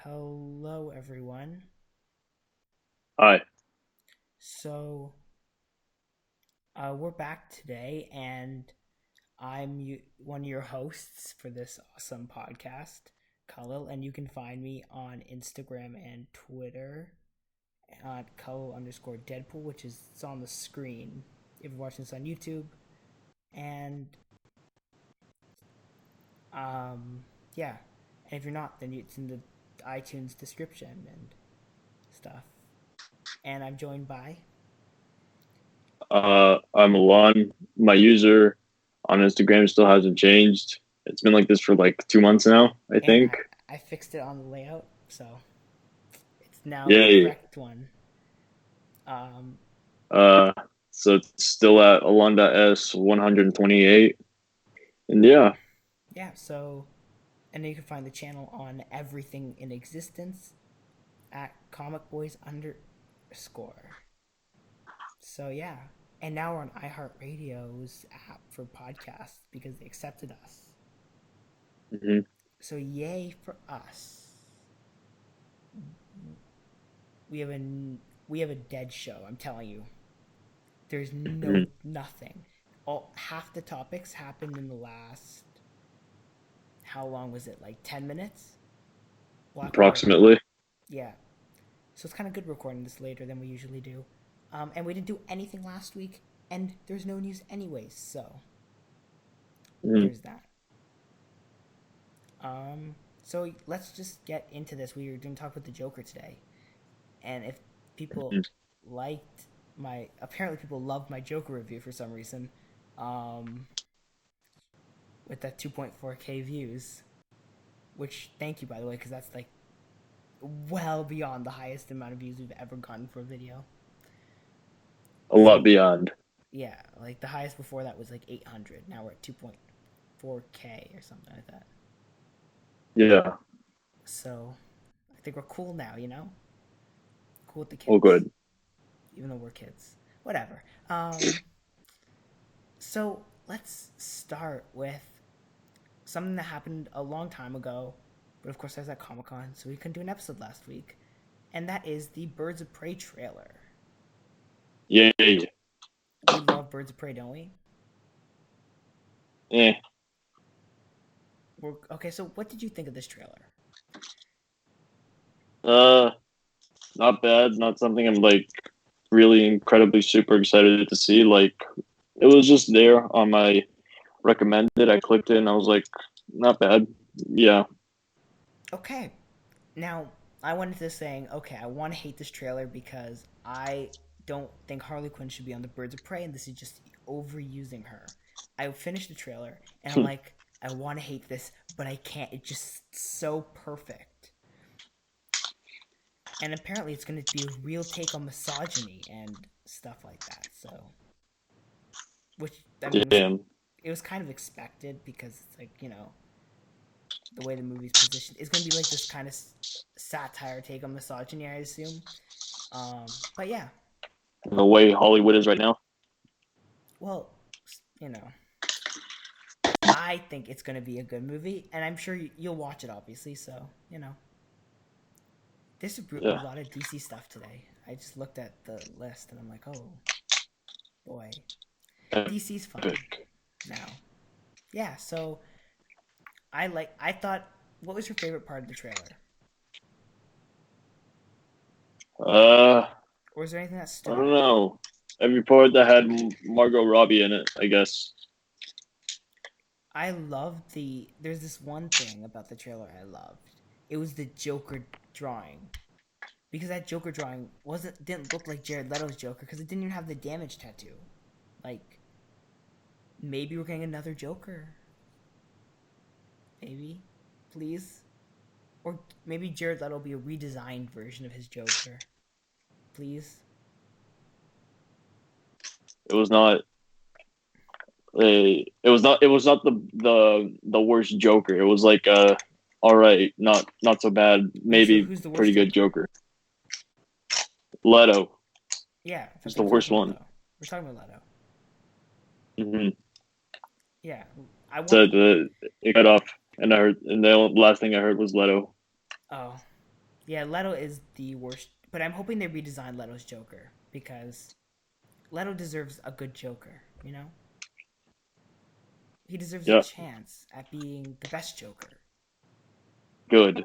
Hello, everyone. Hi. So, we're back today, and one of your hosts for this awesome podcast, Khalil, and you can find me on Instagram and Twitter at Khalil_Deadpool, which is it's on the screen if you're watching this on YouTube. And, yeah. And if you're not, then it's in the iTunes description and stuff. And I'm joined by. I'm Alon. My user on Instagram still hasn't changed. It's been like this for like 2 months now, I And think. I fixed it on the layout, so it's now the Yay. correct one. Um, Uh, so it's still at Alonda S 128. And yeah, yeah, so and then you can find the channel on everything in existence at Comic Boys underscore. So yeah, and now we're on iHeartRadio's app for podcasts because they accepted us. hmm So yay for us. We have a we have a dead show. I'm telling you, there's hmm nothing. All half the topics happened in the last how long was it? Like 10 minutes. Or approximately. yeah. So it's kind of good recording this later than we usually do. And we didn't do anything last week, and there's no news anyways. So hmm there's that. So let's just get into this. We were going to talk about the Joker today, and if people liked apparently people loved my Joker review for some reason, um, with that 2.4K views. Which thank you by the way, because that's like well beyond the highest amount of views we've ever gotten for a video. A lot So beyond. yeah, like the highest before that was like 800. Now we're at 2.4K or something like that. Yeah, So I think we're cool now, cool with the all kids, good. even though we're kids. Whatever. So let's start with something that happened a long time ago, but of course I was at Comic Con, so we couldn't do an episode last week, and that is the Birds of Prey trailer. Yay. We love Birds of Prey, don't we? Eh. Okay, so what did you think of this trailer? Uh, Not bad. Not something I'm like really incredibly super excited to see. Like, it was just there on my recommended. I clicked it and I was like, not bad. Yeah. Okay, now I went into this saying, okay, I want to hate this trailer because I don't think Harley Quinn should be on the Birds of Prey, and this is just overusing her. I finished the trailer and I'm like, I want to hate this, but I can't. It's just so perfect. And apparently, it's going to be a real take on misogyny and stuff like that. So, which I mean, Damn. it was kind of expected because it's like the way the movie's positioned. It's going to be like this kind of satire take on misogyny, I assume. But yeah, The way Hollywood is right now. well, you know, I think it's going to be a good movie, and I'm sure you'll watch it, obviously. So there's a Yeah. lot of DC stuff today. I just looked at the list, and I'm like, oh boy, DC's fun Epic. now. Yeah, so I thought, what was your favorite part of the trailer, Uh, or is there anything that I stood don't out? know. Every part that had Margot Robbie in it, I guess. I loved There's this one thing about the trailer I loved. It was the Joker drawing, because that Joker drawing didn't look like Jared Leto's Joker because it didn't even have the damage tattoo. Like, maybe we're getting another Joker. Maybe, please, or maybe Jared Leto will be a redesigned version of his Joker. Please. It was not it was not the worst Joker. It was like all right, not so bad, maybe Who's the pretty worst good Joker? Joker. Leto Yeah, is that's the what we're worst talking about one. though. We're talking about Leto. Mm-hmm. Yeah, I So want. it cut off, and I heard, and the last thing I heard was Leto. Oh. Yeah, Leto is the worst, but I'm hoping they redesign Leto's Joker because Leto deserves a good Joker. You know, he deserves a Yeah, chance at being the best Joker. good.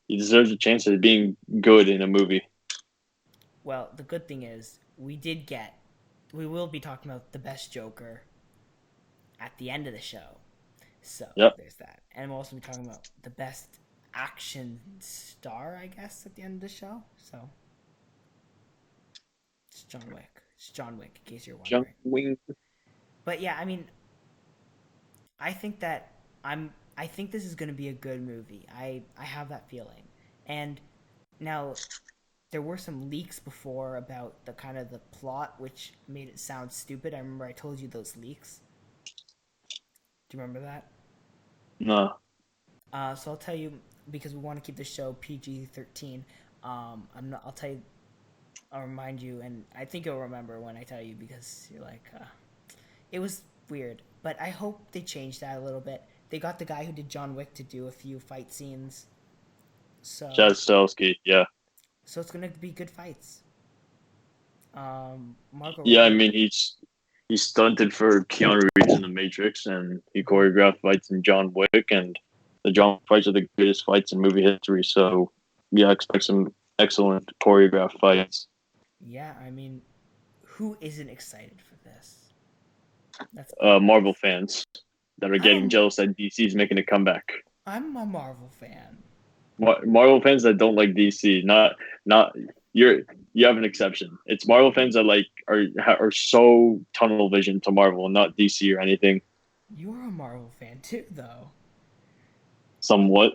He deserves a chance at being good in a movie. Well, the good thing is we will be talking about the best Joker at the end of the show. So Yep. there's that, and we'll also be talking about the best action star, I guess, at the end of the show. So it's John Wick. It's John Wick, in case you're John wondering. Wing. But yeah, I mean, I think that I think this is going to be a good movie. I have that feeling. And now there were some leaks before about the kind of the plot, which made it sound stupid. I remember I told you those leaks. Do you remember that? No. So I'll tell you because we want to keep the show PG-13. I'm not. I'll tell you. I'll remind you, and I think you'll remember when I tell you because you're like, it was weird. But I hope they changed that a little bit. They got the guy who did John Wick to do a few fight scenes, Chad so Stahelski. Yeah. it's gonna be good fights. Margot Yeah, I Robbie. mean he stunted for Keanu Reeves in The Matrix, and he choreographed fights in John Wick, and the John Wick fights are the greatest fights in movie history. So yeah, expect some excellent choreographed fights. Yeah, I mean, who isn't excited for this? Let's be Marvel honest. fans that are I'm getting a jealous that DC is making a comeback. I'm a Marvel fan. Marvel fans that don't like DC, not you're you have an exception. It's Marvel fans that like are so tunnel vision to Marvel, not DC or anything. You're a Marvel fan too, though. Somewhat,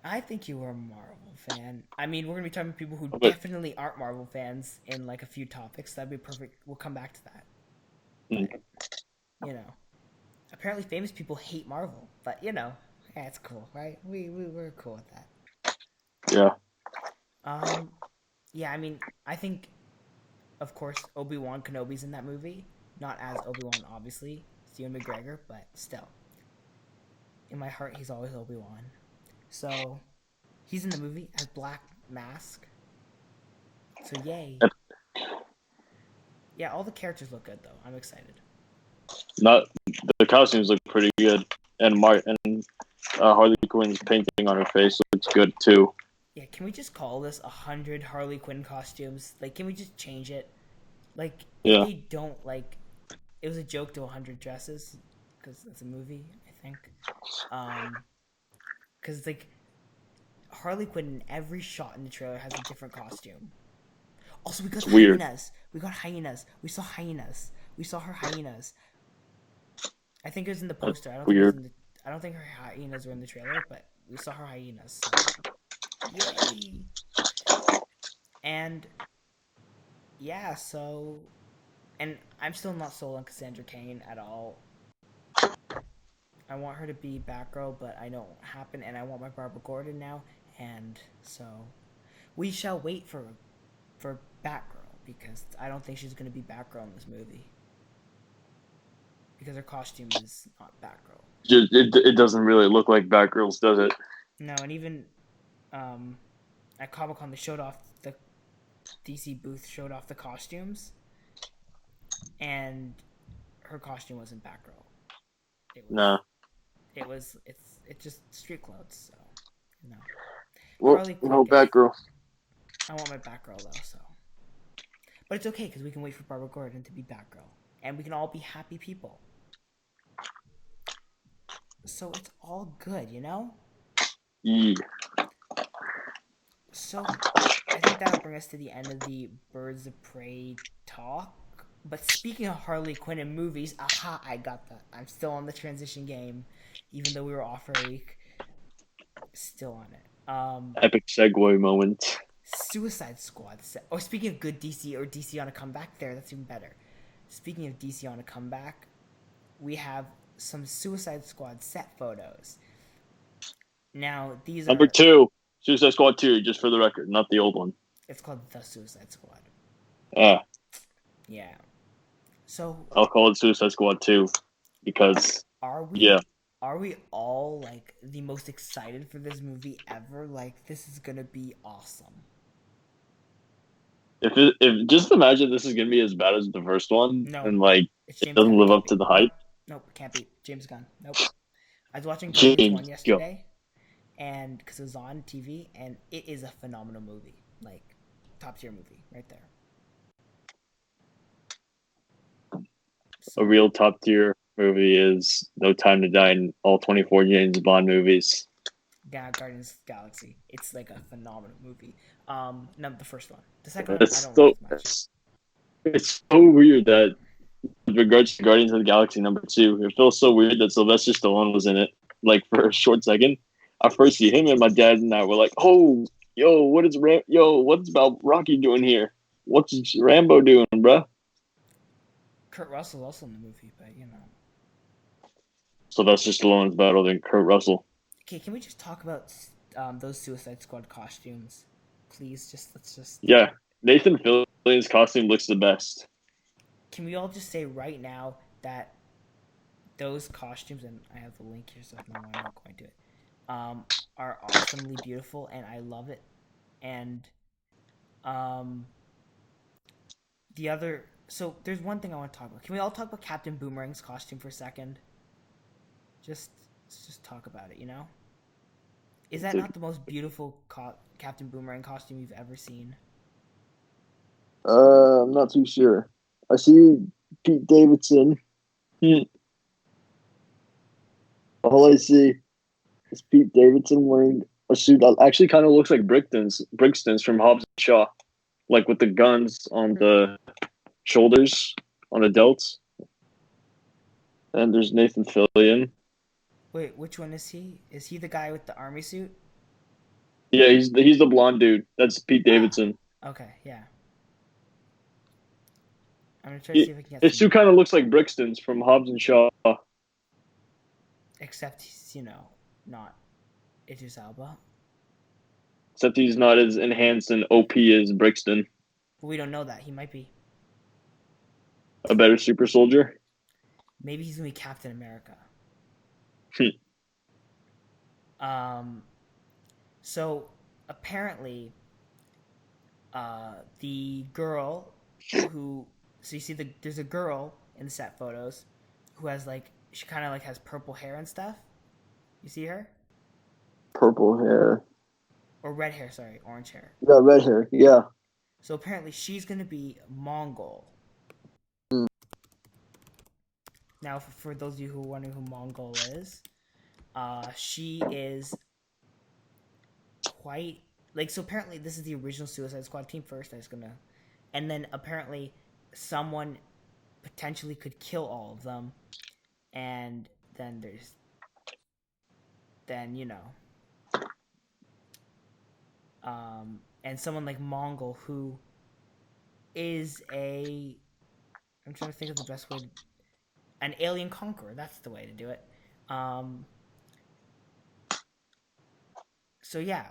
I think you are a Marvel fan. I mean, we're gonna be talking to people who but definitely aren't Marvel fans in like a few topics. That'd be perfect. We'll come back to that. mm, But you know, apparently famous people hate Marvel. But you know, yeah, it's cool, right? We're cool with that. yeah. Um, yeah, I mean, I think of course Obi-Wan Kenobi's in that movie. Not as Obi-Wan, obviously, it's Ewan McGregor, but still, in my heart, he's always Obi-Wan. So he's in the movie as Black Mask. So yay. Yeah, all the characters look good though. I'm excited. Not the costumes look pretty good, and Harley Quinn's painting on her face looks good too. Yeah, can we just call this 100 Harley Quinn costumes? Like, can we just change it? Like, if Yeah, they don't like, it was a joke to 100 dresses because it's a movie, I think. Um, because like Harley Quinn in every shot in the trailer has a different costume. Also, we got it's weird. hyenas. We got hyenas. We saw hyenas. We saw her hyenas. I think it was in the That's poster. I don't think it was weird. in the. I don't think her hyenas were in the trailer, but we saw her hyenas. So yay! And yeah, so and I'm still not sold on Cassandra Cain at all. I want her to be Batgirl, but I know it won't happen, and I want my Barbara Gordon now, and so we shall wait for Batgirl because I don't think she's gonna be Batgirl in this movie because her costume is not Batgirl. It doesn't really look like Batgirls, does it? No, and even um, at Comic Con they showed off the DC booth showed off the costumes, and her costume wasn't Batgirl. It Nah. was it's just street clothes. So no, Well, Harley Quinn no gets. Batgirl. I want my Batgirl though. So, but it's okay because we can wait for Barbara Gordon to be Batgirl, and we can all be happy people. So it's all good, you know. Yeah. So I think that'll bring us to the end of the Birds of Prey talk. But speaking of Harley Quinn and movies, aha, I got that. I'm still on the transition game, even though we were off for a week. Still on it. Epic segue moment. Suicide Squad. Oh, speaking of good DC or DC on a comeback, that's even better. Speaking of DC on a comeback, we have some Suicide Squad set photos. Now these Number are. two, Suicide Squad 2, just for the record, not the old one. It's called the Suicide Squad. Yeah, Yeah. So I'll call it Suicide Squad 2 because, are we? yeah. are we all like the most excited for this movie ever? Like, this is gonna be awesome. If just imagine this is gonna be as bad as the first one, No, and like it's it James doesn't Gunn. It live can't up be. to the hype. Nope, nope, it can't be James Gunn. Nope. I was watching Guardians One James, go. yesterday, and because it was on TV, and it is a phenomenal movie, like top tier movie right there. A So real top tier movie is No Time to Die in all 24 James Bond movies. Guardians of the Galaxy, it's like a phenomenal movie. No, the first one. The second one, I It's don't like so as much. it's so weird that with regards to Guardians of the Galaxy #2, it feels so weird that Sylvester Stallone was in it. Like for a short second, I first see him and my dad and I were like, "Oh, yo, what's about Rocky doing here? What's Rambo doing, bruh?" Kurt Russell also in the movie, but you know. Sylvester Stallone's better than Kurt Russell. Okay, can we just talk about those Suicide Squad costumes, please? Just let's just. Yeah, Nathan Fillion's costume looks the best. Can we all just say right now that those costumes, and I have the link here, so no, I'm not going to it, are awesomely beautiful, and I love it. And um, the other, so there's one thing I want to talk about. Can we all talk about Captain Boomerang's costume for a second? Just let's just talk about it. You know, is that not the most beautiful Captain Boomerang costume you've ever seen? I'm not too sure. I see Pete Davidson. All I see is Pete Davidson wearing a suit that actually kind of looks like Brixton's from Hobbs and Shaw, like with the guns on the shoulders, on the delts. And there's Nathan Fillion. Wait, which one is he? Is he the guy with the army suit? Yeah, he's the blonde dude. That's Pete Ah, Davidson. okay, yeah. I'm gonna try to see He, if I can get his some. suit kind of looks like Brixton's from Hobbs and Shaw. Except he's, not Idris Elba. Except he's not as enhanced and OP as Brixton. But we don't know that. He might be. A better super soldier. Maybe he's gonna be Captain America. Um, so apparently, the girl who, so you see there's a girl in the set photos who has like, she kind of like has purple hair and stuff. You see her? Purple hair. Or red hair, sorry, orange hair. You got red hair. Yeah. So apparently she's gonna be Mongol. Now, for those of you who are wondering who Mongol is, she is quite like, so apparently this is the original Suicide Squad team first. I was gonna, and then apparently someone potentially could kill all of them, and then there's then and someone like Mongol who is a, I'm trying to think of the best way to, an alien conqueror. That's the way to do it. Um, so yeah,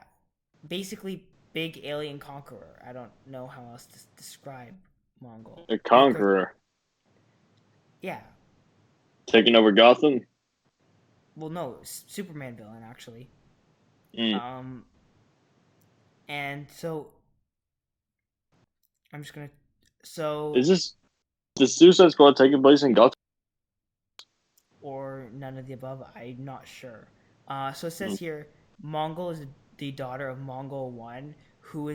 basically big alien conqueror. I don't know how else to describe Mongol. A And of course, conqueror. yeah. Taking over Gotham. Well, no, Superman villain actually. Mm. Um, and so I'm just gonna. Is So this the Suicide Squad taking place in Gotham? or none of the above. I'm not sure. So it says Mm. here, Mongol is the daughter of Mongol One, who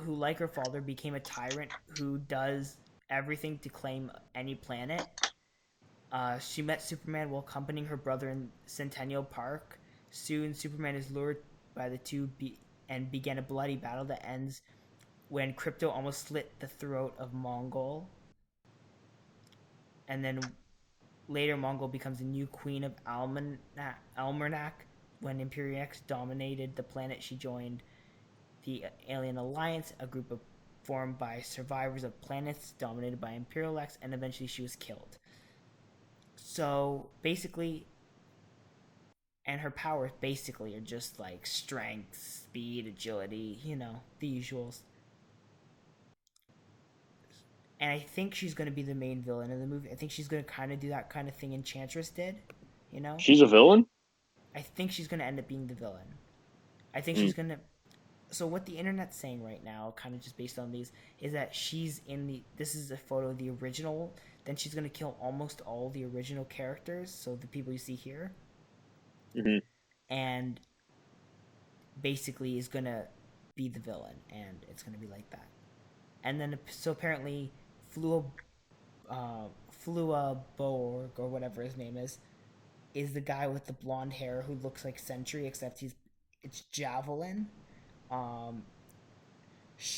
like her father became a tyrant who does everything to claim any planet. She met Superman while accompanying her brother in Centennial Park. Soon, Superman is lured by the two and began a bloody battle that ends when Crypto almost slit the throat of Mongol. And then later, Mongol becomes the new queen of Almanac. When Imperial X dominated the planet, she joined the Alien Alliance, a group formed by survivors of planets dominated by Imperial X, and eventually she was killed. So basically, and her powers basically are just like strength, speed, agility, the usuals. And I think she's going to be the main villain of the movie. I think she's going to kind of do that kind of thing Enchantress did, You know, She's a villain. I think she's gonna end up being the villain. I think Mm. she's gonna. So what the internet's saying right now, kind of just based on these, is that she's in the. This is a photo of the original. Then she's gonna kill almost all the original characters, so the people you see here, Hmm. and basically is gonna be the villain, and it's gonna be like that. And then so apparently, Flua, Flua Borg or whatever his name is the guy with the blonde hair who looks like Sentry, except it's Javelin. Um,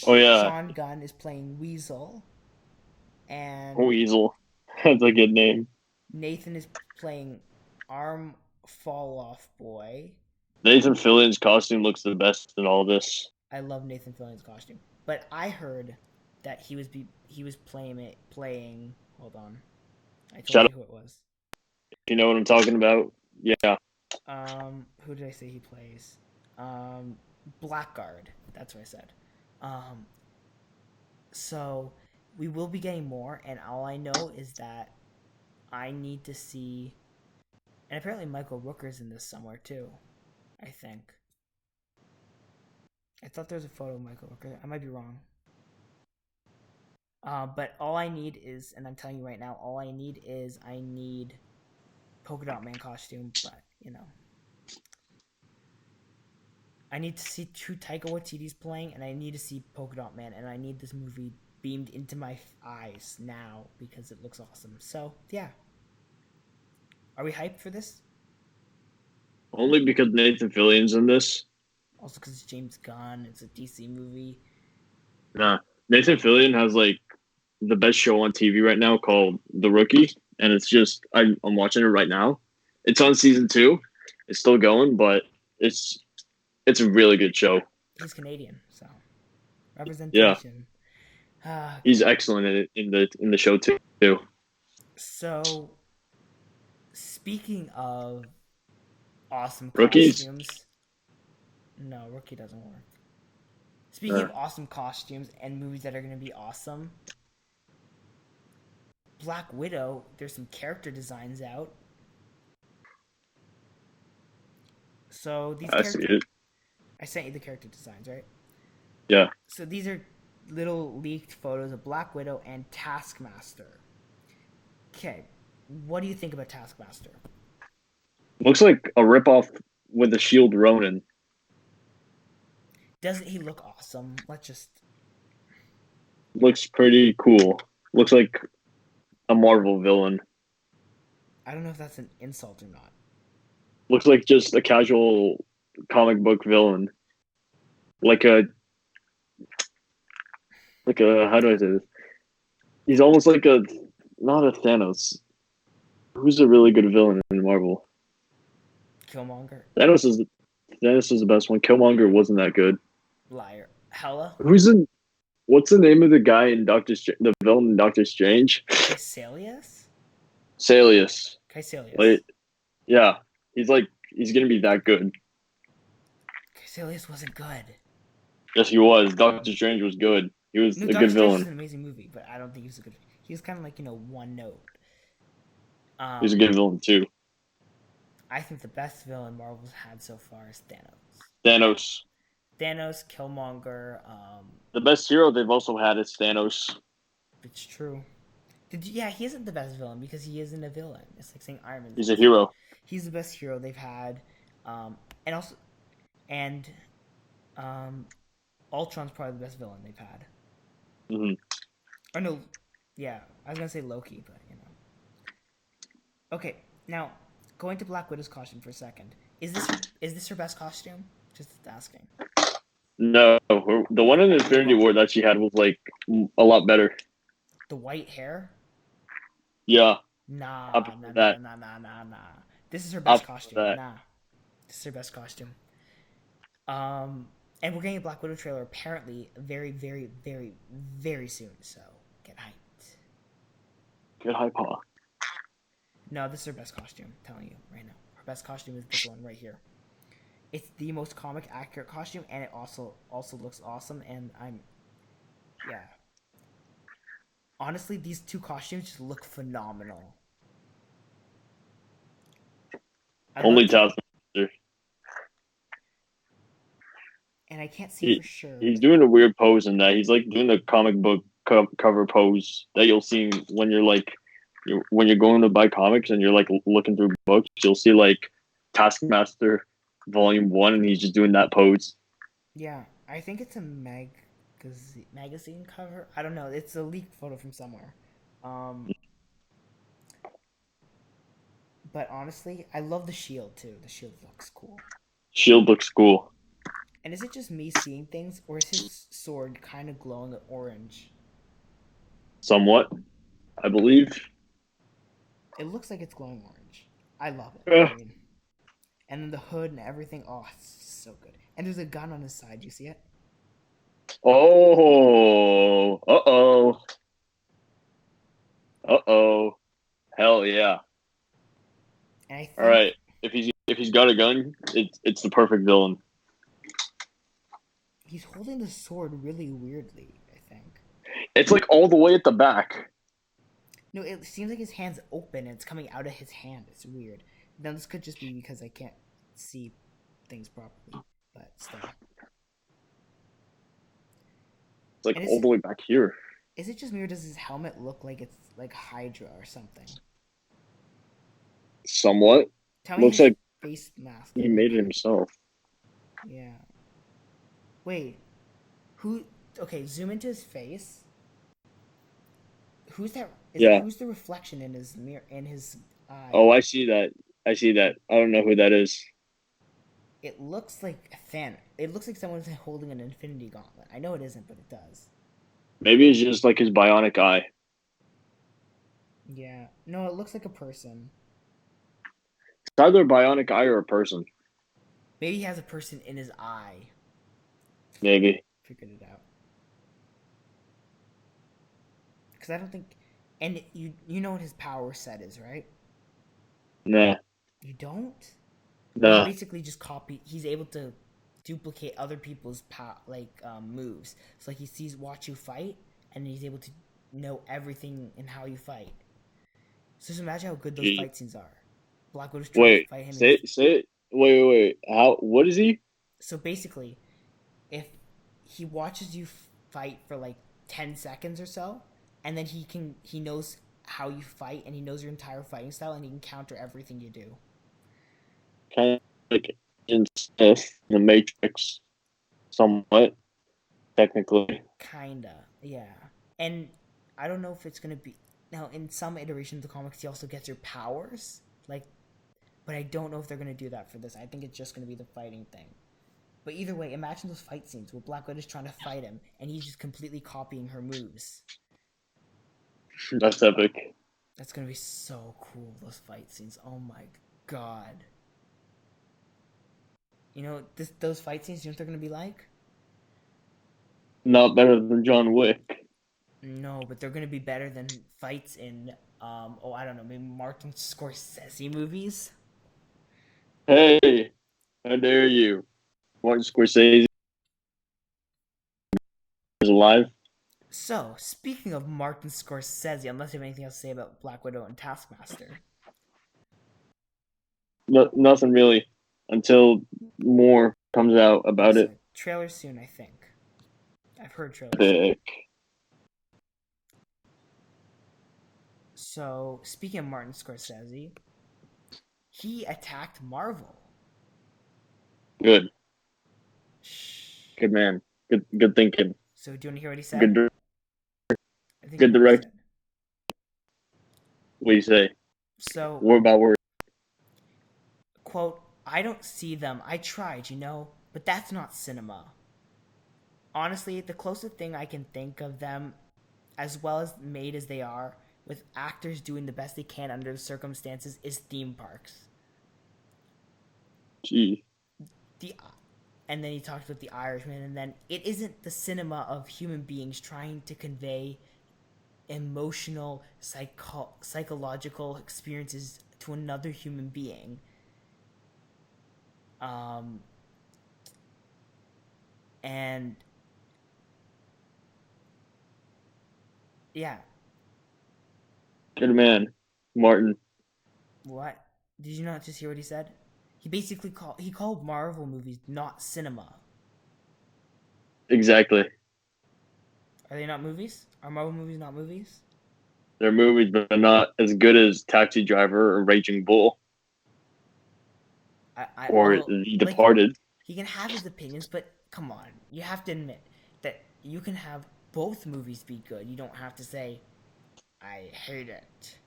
Oh yeah, Sean Gunn is playing Weasel, and Weasel. That's a good name. Nathan is playing Arm Fall Off Boy. Nathan Fillion's costume looks the best in all this. I love Nathan Fillion's costume, but I heard that he was playing. Hold on, I told Shout you out, who it was. you know what I'm talking about? Yeah. Who did I say he plays? Um, Blackguard. That's what I said. Um, so we will be getting more, and all I know is that I need to see. And apparently Michael Rooker's in this somewhere too. I think. I thought there was a photo of Michael Rooker. I might be wrong. But all I need is, and I'm telling you right now, all I need is I need Polka Dot Man costume. But you know, I need to see who Taika Waititi's playing, and I need to see Polka Dot Man, and I need this movie beamed into my eyes now because it looks awesome. So yeah, are we hyped for this? Only because Nathan Fillion's in this. Also because it's James Gunn, it's a DC movie. Nah. Nathan Fillion has like the best show on TV right now called The Rookie, and it's just I'm watching it right now. It's on season 2. It's still going, but it's it's a really good show. He's Canadian, so Yeah, representation. he's Okay, excellent in it in the show too. so speaking of awesome Rookies. costumes, no, Rookie doesn't work. Speaking Uh, of awesome costumes and movies that are going to be awesome, Black Widow, there's some character designs out. So these I see character, it. I sent you the character designs, right? Yeah, So these are little leaked photos of Black Widow and Taskmaster. Okay, what do you think about Taskmaster? looks like a ripoff with the Shield Ronin. Doesn't he look awesome? Let's just. Looks pretty cool. Looks like a Marvel villain. I don't know if that's an insult or not. Looks like just a casual comic book villain. Like a how do I say this? He's almost like a not a Thanos. Who's a really good villain in Marvel? Killmonger, Thanos is Thanos is the best one. Killmonger wasn't that good. liar, Hela, Who's in? What's the name of the guy in the villain in Doctor Strange? Caecilius, Salius. Caecilius. Like, yeah, he's gonna be that good. Caecilius wasn't good. Yes, he was. Doctor Strange was good. He was No, a Doctor good Strange is villain. an amazing movie, but I don't think he was a good. He was kind of like one note. He's a Um, good villain too. I think the best villain Marvel's had so far is Thanos. Thanos. Thanos, Killmonger. The best hero they've also had is Thanos. It's true. Yeah, he isn't the best villain because he isn't a villain. It's like saying Iron Man's the He's a best villain. hero. He's the best hero they've had, and also, and Ultron's probably the best villain they've had. Hmm. Or no, yeah, I was gonna say Loki, but Okay, now going to Black Widow's costume for a second. Is this her best costume? Just asking. No, the one in Infinity War that she had was like a lot better. The white hair? Yeah, I Nah, nah, prefer nah, nah, that. nah, nah, nah, nah. This is her I best prefer costume. that. Nah, this is her best costume. And we're getting a Black Widow trailer apparently very, very, very, very soon. So get hyped. Good high paw. No, this is her best costume. I'm telling you right now. Her best costume is this one right here. It's the most comic accurate costume, and it also looks awesome. And yeah. Honestly, these two costumes just look phenomenal. I'd love Only to, Taskmaster. and I can't see He for sure, he's but doing a weird pose in that. He's like doing the comic book cover pose that you'll see when when you're going to buy comics and you're like looking through books. You'll see like Taskmaster Volume 1, and he's just doing that pose. yeah, I think it's a magazine cover. I don't know. It's a leaked photo from somewhere. Um, but honestly, I love the shield too. The shield looks cool. Shield looks cool. And is it just me seeing things, or is his sword kind of glowing orange? Somewhat, I believe. It looks like it's glowing orange. I love it. I Uh, mean, and then the hood and everything. Oh, it's so good. And there's a gun on his side. You see it? oh, uh-oh. Hell yeah. And I All think right. If he's got a gun, it's the perfect villain. he's holding the sword really weirdly. I think. It's like all the way at the back. No, it seems like his hand's open and it's coming out of his hand. It's weird. Now this could just be because I can't see things properly, but still. It's like And all the way back here. is it just me or does his helmet look like it's like Hydra or something? Somewhat. Tell me Looks his like face mask he doesn't look made it Hydra. himself. Yeah. Wait. Who? Okay, zoom into his face. Who's that? Is it Yeah. who's the reflection in his mirror in his eye? Oh, I see that. I see that. I don't know who that is. It looks like a Thanos. It looks like someone's holding an Infinity Gauntlet. I know it isn't, but it does. Maybe it's just like his bionic eye. Yeah. No, it looks like a person. It's either a bionic eye or a person. Maybe he has a person in his eye. Maybe. Figured it out. Because I don't think. And you know what his power set is, right? Nah. You don't. Well, he Nah. basically just copy. He's able to duplicate other people's moves. So like he sees watch you fight, and he's able to know everything and how you fight. So just imagine how good those Gee. fight scenes are. Black Widow's trying to Wait. fight him, and Say he's it. Say it. Wait. How? What is he? so basically, if he watches you fight for like 10 seconds or so, and then he knows how you fight, and he knows your entire fighting style, and he can counter everything you do. Kind of like in Smith, the Matrix, somewhat technically. Kinda, yeah. And I don't know if it's gonna be now in some iterations of the comics. He also gets your powers, like, but I don't know if they're gonna do that for this. I think it's just gonna be the fighting thing. But either way, imagine those fight scenes where Black Widow's trying to fight him, and he's just completely copying her moves. That's epic. That's gonna be so cool. Those fight scenes. Oh my god. Those fight scenes. You know what they're gonna be like? Not better than John Wick. No, but they're gonna be better than fights in I don't know, maybe Martin Scorsese movies. Hey, how dare you? Martin Scorsese is alive. So, speaking of Martin Scorsese, unless you have anything else to say about Black Widow and Taskmaster. No, nothing really until more comes out Yeah, about so it. trailer soon, I think. I've heard trailer soon. Epic. So, speaking of Martin Scorsese, he attacked Marvel. Good. Shh. Good man. Good thinking. So, do you want to hear what he said? Good I think you good know what he direct. said. What do you say? So, Word by word. quote, I don't see them. I tried, but that's not cinema. Honestly, the closest thing I can think of them, as well as made as they are, with actors doing the best they can under the circumstances, is theme parks. Gee. The and then he talked about the Irishman, and then it isn't the cinema of human beings trying to convey emotional, psychological experiences to another human being. Um, and yeah, Good man. Martin. what? Did you not just hear what he said? He basically called Marvel movies not cinema. Exactly. Are they not movies? Are Marvel movies not movies? They're movies, but they're not as good as Taxi Driver or Raging Bull or Although, The like, Departed. he can have his opinions, but come on, you have to admit that you can have both movies be good. You don't have to say, I hate it.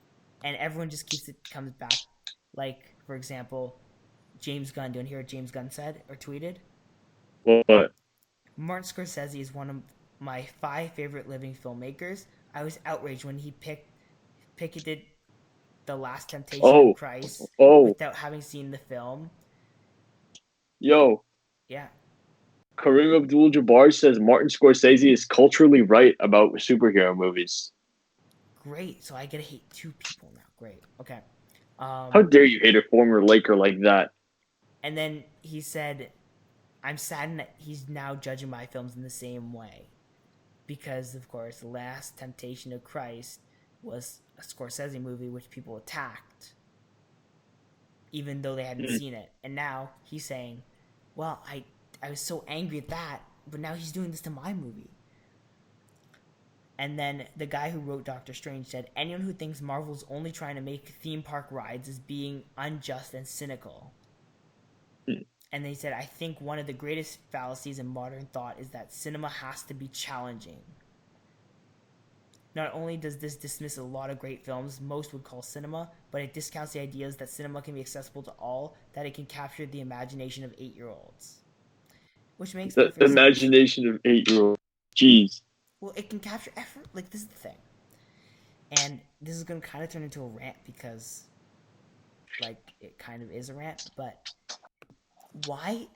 And everyone just comes back. Like, for example, James Gunn. Do you want to hear what James Gunn said or tweeted? But Martin Scorsese is one of my 5 favorite living filmmakers. I was outraged when he picketed The Last Temptation of oh, Christ oh, without having seen the film. yo, Yeah, Kareem Abdul-Jabbar says Martin Scorsese is culturally right about superhero movies. great. So I get to hate 2 people now. Great. Okay. How dare you hate a former Laker like that? And then he said, I'm saddened that he's now judging my films in the same way. Because, of course, The Last Temptation of Christ was a Scorsese movie which people attacked, even though they hadn't Mm. seen it. And now he's saying, well, I was so angry at that, but now he's doing this to my movie. And then the guy who wrote Doctor Strange said, anyone who thinks Marvel's only trying to make theme park rides is being unjust and cynical. Mm. And they said, I think one of the greatest fallacies in modern thought is that cinema has to be challenging. Not only does this dismiss a lot of great films most would call cinema, but it discounts the ideas that cinema can be accessible to all, that it can capture the imagination of 8-year-olds. Which makes The perfect sense. imagination of 8-year-olds. Jeez. Well, it can capture effort. Like, this is the thing. And this is going to kind of turn into a rant because, like, it kind of is a rant, but why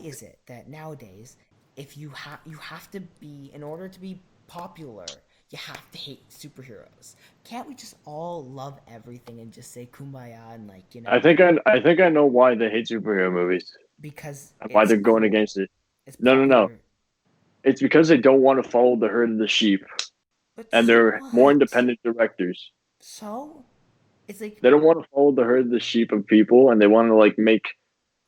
is it that nowadays if you have to be, in order to be popular, you have to hate superheroes? Can't we just all love everything and just say kumbaya and, like, I think I know why they hate superhero movies because and why it's they're going cool, against it. it's No, no, no. popular. It's because they don't want to follow the herd of the sheep, But and so they're more what? independent directors. So it's like, They don't want to follow the herd of the sheep of people, and they want to like make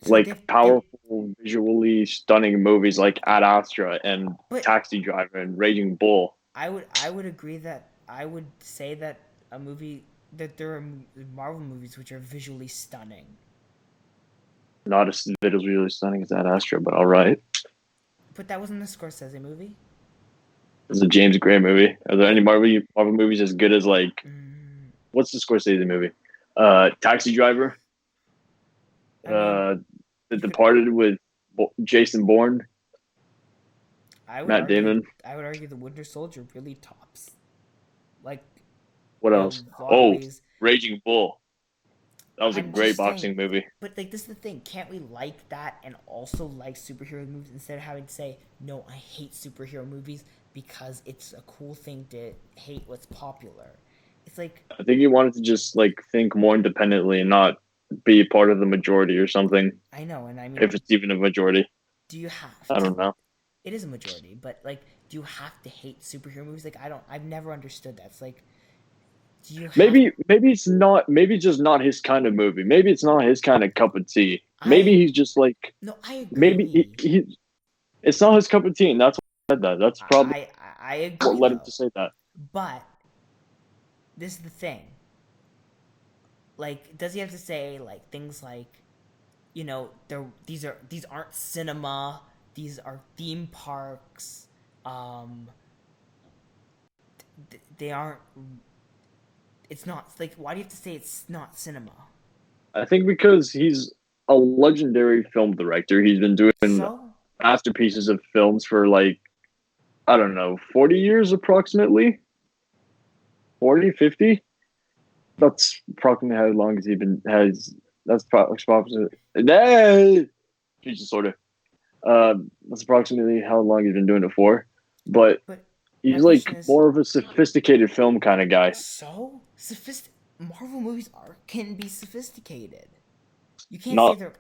so like powerful, visually stunning movies like Ad Astra and but Taxi Driver and Raging Bull. I would agree that I would say that a movie that there are Marvel movies which are visually stunning. Not as visually stunning as Ad Astra, but all right. But that wasn't a Scorsese movie. It's a James Gray movie. Are there any But Marvel movies as good as like mm, what's the Scorsese movie? Taxi Driver, I mean, uh, The you could. Departed with Jason Bourne, I would Matt argue. Damon. I would argue the Winter Soldier really tops. Like, What in a else? lot of Oh, ways. Raging Bull. That But was a I'm great just saying. boxing movie. But, like, this is the thing. Can't we like that and also like superhero movies instead of having to say, no, I hate superhero movies because it's a cool thing to hate what's popular? It's like, I think he wanted to just like think more independently and not be part of the majority or something. I know, and I mean, If it's even a majority, do you have I don't to? know. It is a majority, but, like, do you have to hate superhero movies? Like, I've never understood that. It's like, do you have? Maybe it's not. Maybe it's just not his kind of movie. Maybe it's not his kind of cup of tea. Maybe I he's just like No, I maybe agree. it's not his cup of tea, and that's why he said that. That's probably I agree what led him though, to say that. but this is the thing. Like, does he have to say, like, things like, these aren't cinema, these are theme parks, um, they aren't. It's not like, why do you have to say it's not cinema? I think because he's a legendary film director. He's been doing So masterpieces of films for like I don't know, 40 years approximately. 40, 50. That's approximately how long has he been has that's approximately Jesus sort of. That's approximately how long he's been doing it for. But but my he's like question is, more of a sophisticated film kind of guy. so Marvel movies can be sophisticated. You can't say Not they're.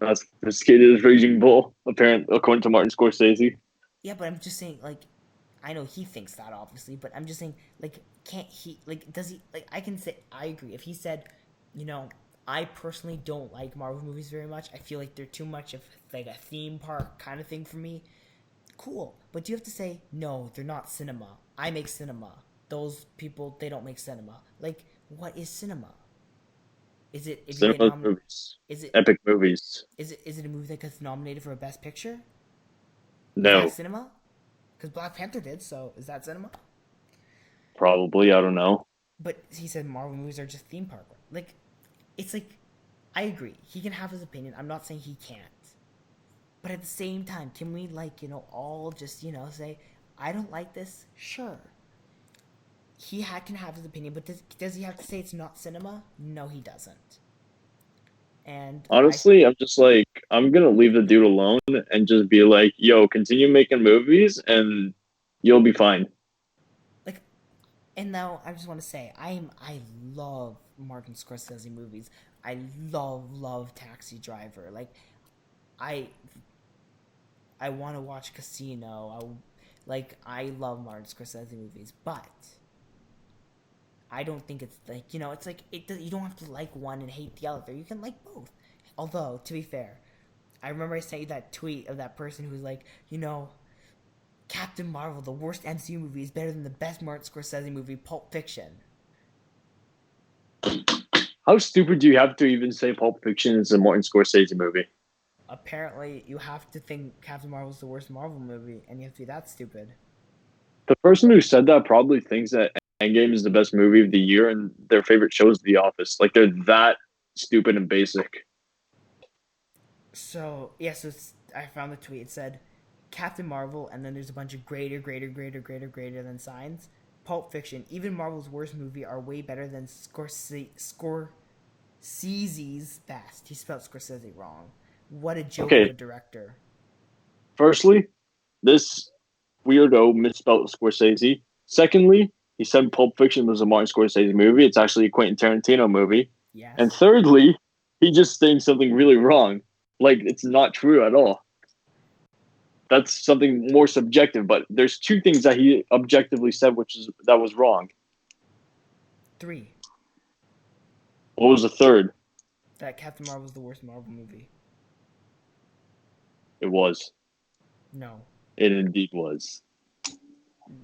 not sophisticated as Raging Bull, apparently according to Martin Scorsese. Yeah, but I'm just saying, like, I know he thinks that, obviously, but I'm just saying, like, can't he, like, does he, like, I can say, I agree. If he said, you know, I personally don't like Marvel movies very much. I feel like they're too much of like a theme park kind of thing for me. Cool, but you have to say no. They're not cinema. I make cinema. Those people, they don't make cinema. Like, what is cinema? Is it if you get Cinema movies, Is it epic movies. is it a movie that gets nominated for a best picture? Is that No, cinema? Because Black Panther did. So is that cinema? probably. I don't know. But he said Marvel movies are just theme park. Like, it's like, I agree. He can have his opinion. I'm not saying he can't. But at the same time, can we all just say, I don't like this? Sure. Can have his opinion, but does he have to say it's not cinema? No, he doesn't. And Honestly, I'm just like, I'm gonna leave the dude alone and just be like, yo, continue making movies and you'll be fine. like, and now I just want to say, I love Martin Scorsese movies. I love Taxi Driver. Like, I I want to watch Casino. I love Martin Scorsese movies, but I don't think it's like it's like you don't have to like one and hate the other. You can like both. Although, to be fair, I remember I sent you that tweet of that person who was like, Captain Marvel, the worst MCU movie, is better than the best Martin Scorsese movie, Pulp Fiction. How stupid do you have to even say Pulp Fiction is a Martin Scorsese movie? Apparently, you have to think Captain Marvel's the worst Marvel movie, and you have to be that stupid. The person who said that probably thinks that Endgame is the best movie of the year and their favorite show is The Office. Like they're that stupid and basic. So, yeah, I found the tweet. It said Captain Marvel, and then there's a bunch of greater than signs. Pulp Fiction, even Marvel's worst movie, are way better than Scorsese's best. He spelled Scorsese wrong. What a joke of Okay, a director. firstly, this weirdo misspelled Scorsese. Secondly, he said Pulp Fiction was a Martin Scorsese movie. It's actually a Quentin Tarantino movie. And Yes. thirdly, he just saying something really wrong. Like it's not true at all. That's something more subjective. But there's two things that he objectively said, that was wrong. 3. What was the third? That Captain Marvel is the worst Marvel movie. It was. No, It indeed was.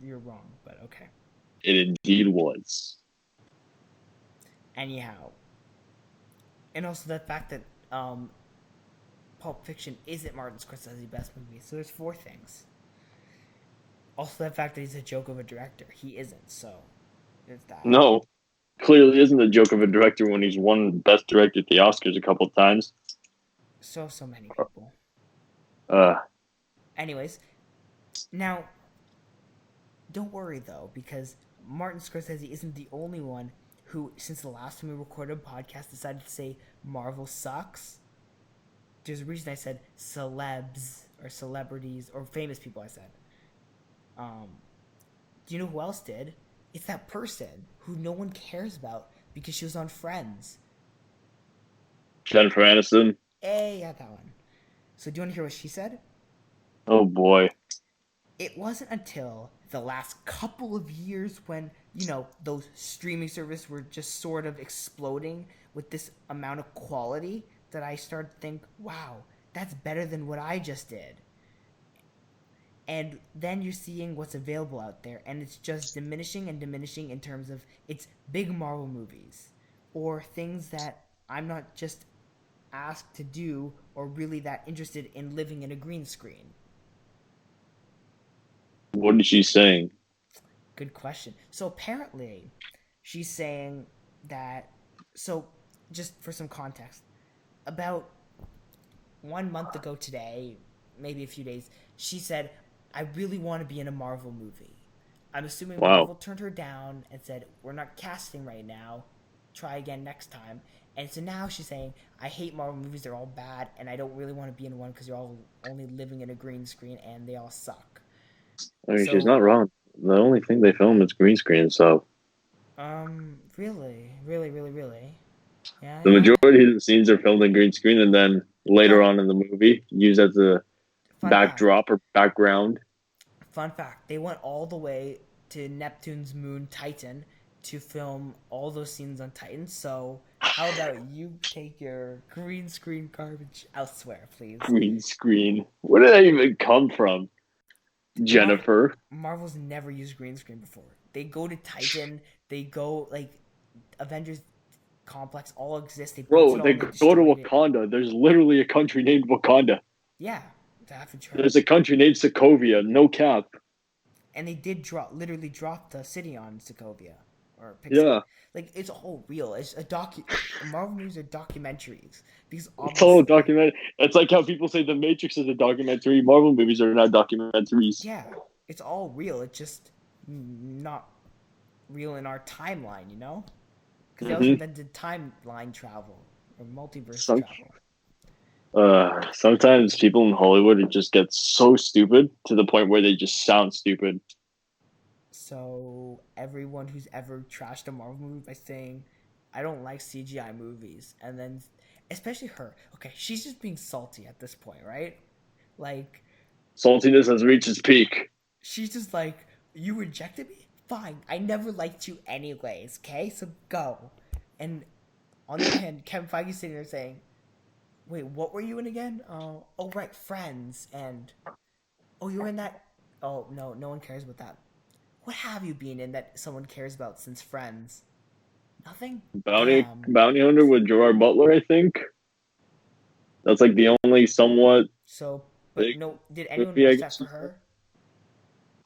you're wrong, but okay. It indeed was. Anyhow. And also the fact that Pulp Fiction isn't Martin Scorsese's best movie. So there's 4 things. Also the fact that he's a joke of a director. He isn't, so there's that. No, clearly isn't a joke of a director when he's won Best Director at the Oscars a couple times. So many people. Uh, Anyways, now, don't worry though, because Martin Scorsese isn't the only one who, since the last time we recorded a podcast, decided to say Marvel sucks. There's a reason I said celebs or celebrities or famous people. I said. Do you know who else did? It's that person who no one cares about because she was on Friends. Jennifer Aniston. Hey, yeah, that one. So do you want to hear what she said? Oh boy. It wasn't until the last couple of years when, those streaming services were just sort of exploding with this amount of quality that I started to think, wow, that's better than what I just did. And then you're seeing what's available out there, and it's just diminishing in terms of it's big Marvel movies or things that I'm not just asked to do or really that interested in living in a green screen. What is she saying? Good question. So apparently, she's saying that. So, just for some context, about 1 month ago today, maybe a few days, she said, I really want to be in a Marvel movie. I'm assuming Wow. Marvel turned her down and said, we're not casting right now. Try again next time. And so now she's saying, I hate Marvel movies. They're all bad. And I don't really want to be in one because you're all only living in a green screen and they all suck. I mean, So, she's not wrong. The only thing they film is green screen, so. Really? Yeah. The majority of the scenes are filmed in green screen and then later on in the movie used as a backdrop or background. Fun fact, they went all the way to Neptune's moon Titan to film all those scenes on Titan. So how about you take your green screen garbage elsewhere, please? Green screen. Where did that even come from, Marvel Jennifer? Marvel's never used green screen before. They go to Titan. They go like Avengers complex all exists. They built Bro, it all they and they go to destroyed it. Wakanda. There's literally a country named Wakanda. Yeah, that's what you heard. There's a country named Sokovia. No cap. And they did literally drop the city on Sokovia or Pixar. Yeah. Like it's all real. It's a Marvel movies are documentaries because It's all obviously, documented. It's like how people say The Matrix is a documentary. Marvel movies are not documentaries. yeah, it's all real. It's just not real in our timeline, you know? Because they also Hmm. invented timeline travel or multiverse Some travel. sometimes people in Hollywood it just gets so stupid to the point where they just sound stupid. So everyone who's ever trashed a Marvel movie by saying, "I don't like CGI movies," and then especially her, okay, she's just being salty at this point, right? Like Saltiness has reached its peak. she's just like, "You rejected me? Fine. I never liked you anyways. Okay, so go." And on the other hand, Kevin Feige's sitting there saying, "Wait, what were you in again? Oh right, Friends, and oh you were in that. Oh no, no one cares about that. What have you been in that someone cares about since Friends? Nothing. Damn. Bounty Hunter with Gerard Butler, I think. That's like the only somewhat So, but big no, did anyone movie, I watch that guess for you said. her?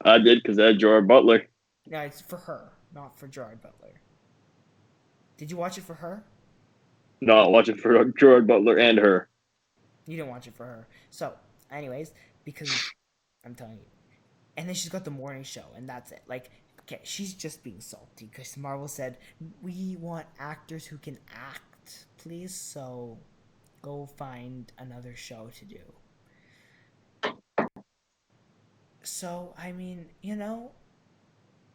I did because I had Gerard Butler. No, it's for her, not for Gerard Butler. Did you watch it for her? No, watch it for Gerard Butler and her. You didn't watch it for her. So, anyways, because I'm telling you, and then she's got the morning show, and that's it. Like, okay, she's just being salty because Marvel said we want actors who can act, please. So, go find another show to do. So, I mean,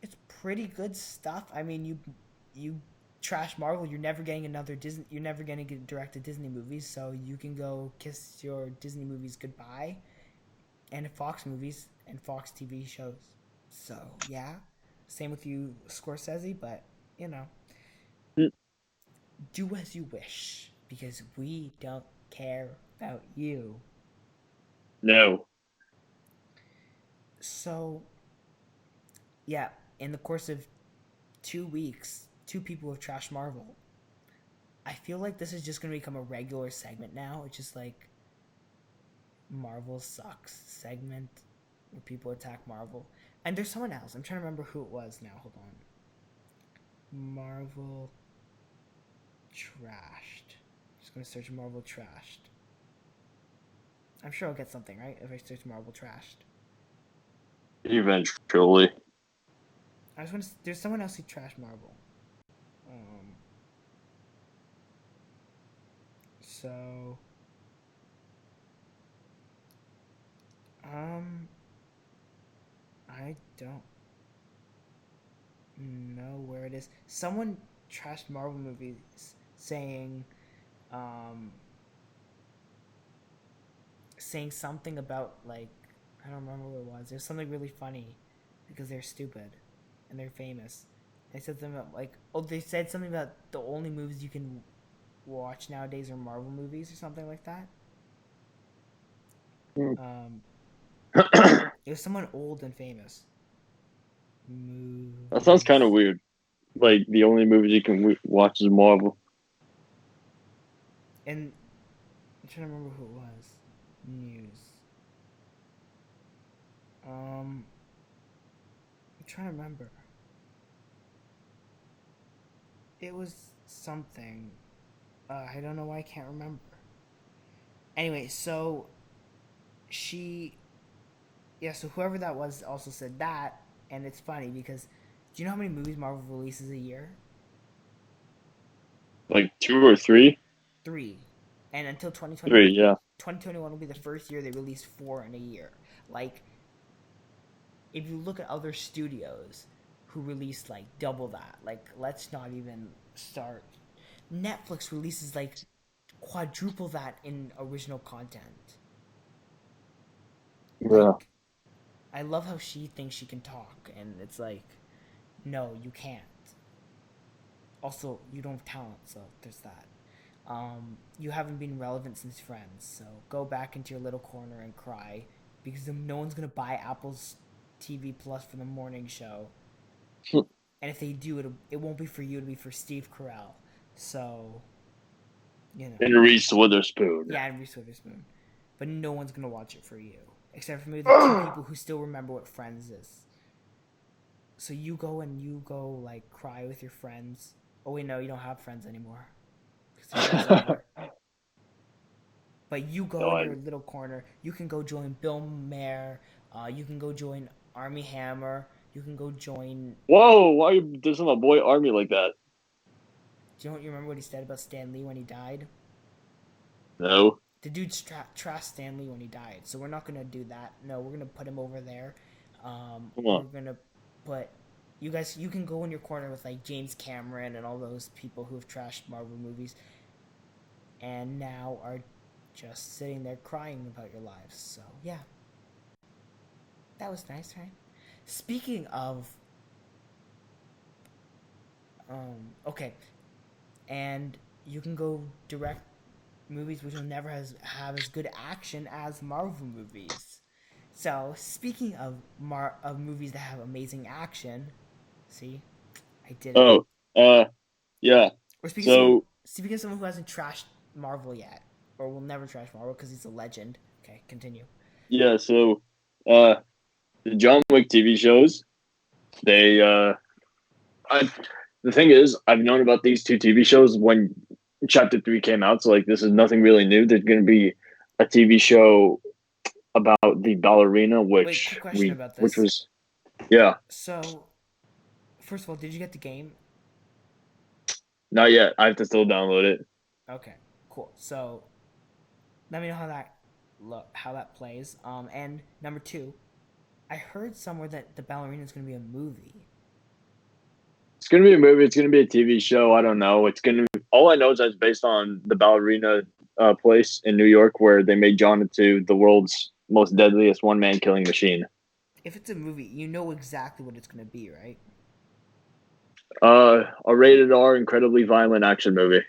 it's pretty good stuff. I mean, you trash Marvel, you're never getting another Disney. You're never gonna get direct Disney movies, so you can go kiss your Disney movies goodbye, and Fox movies and Fox TV shows. So yeah, same with you, Scorsese. But you know, do as you wish because we don't care about you. No. So yeah, in the course of 2 weeks, two people have trashed Marvel. I feel like this is just gonna become a regular segment now. It's just like Marvel sucks segment where people attack Marvel. And there's someone else. I'm trying to remember who it was now. Hold on. Marvel trashed. Just gonna search Marvel trashed. I'm sure I'll get something, right? If I search Marvel trashed. Eventually. I just want to. There's someone else who trashed Marvel. Um. So. Um. I don't know where it is. Someone trashed Marvel movies saying, um, saying something about like I don't remember what it was. It was something really funny because they're stupid and they're famous. They said something about like they said something about the only movies you can watch nowadays are Marvel movies or something like that. Um, it was someone old and famous. That sounds kind of Movies. weird. Like the only movies you can watch is Marvel. And I'm trying to remember who it was. News. I'm trying to remember. It was something. I don't know why I can't remember. Anyway, so she, yeah. So whoever that was also said that, and it's funny because, do you know how many movies Marvel releases a year? Like two or three. 3, and until Three, yeah. 2021 will be the first year they released 4 in a year. Like, if you look at other studios who release like double that, like let's not even start. Netflix releases like quadruple that in original content. Yeah. Like, I love how she thinks she can talk, and it's like, no, you can't. Also, you don't have talent, so there's that. You haven't been relevant since Friends, so go back into your little corner and cry because no one's gonna buy Apple's TV Plus for the morning show. And if they do, it won't be for you. It'll be for Steve Carell. So, you know, And Reese Witherspoon. yeah, and Reese Witherspoon. But no one's gonna watch it for you, except for maybe the two people who still remember what Friends is. So you go like cry with your friends. Oh wait, no, you don't have friends anymore because the show's over. But you go No, in your little corner. You can go join Bill Maher. You can go join Army Hammer. You can go join. whoa, why are you dissing my boy Army like that? Do you remember what he said about Stan Lee when he died? No. The dude trashed Stan Lee when he died. So we're not gonna do that. No, we're gonna put him over there. Come We're on. gonna put you guys. You can go in your corner with like James Cameron and all those people who have trashed Marvel movies, and now are just sitting there crying about your lives. So yeah, that was nice, right? Speaking of, okay, and you can go direct movies which will never have as good action as Marvel movies. So speaking of movies that have amazing action, see, I did it. Oh, yeah. Or So speaking of someone who hasn't trashed Marvel yet, or will never trash Marvel because he's a legend. Okay, continue. yeah, so uh, the John Wick TV shows, they I the thing is, I've known about these two TV shows when Chapter 3 came out, so like this is nothing really new. There's going to be a TV show about the ballerina, Wait, quick which question we about which this. was yeah, So, first of all, did you get the game? not yet. I have to still download it. Okay, cool. So, let me know how that plays. And number two, I heard somewhere that the ballerina is going to be a movie. It's going to be a movie. It's going to be a TV show. I don't know. It's going to. All I know is that it's based on the ballerina place in New York where they made John into the world's most deadliest one man killing machine. If it's a movie, you know exactly what it's going to be, right? A rated R, incredibly violent action movie.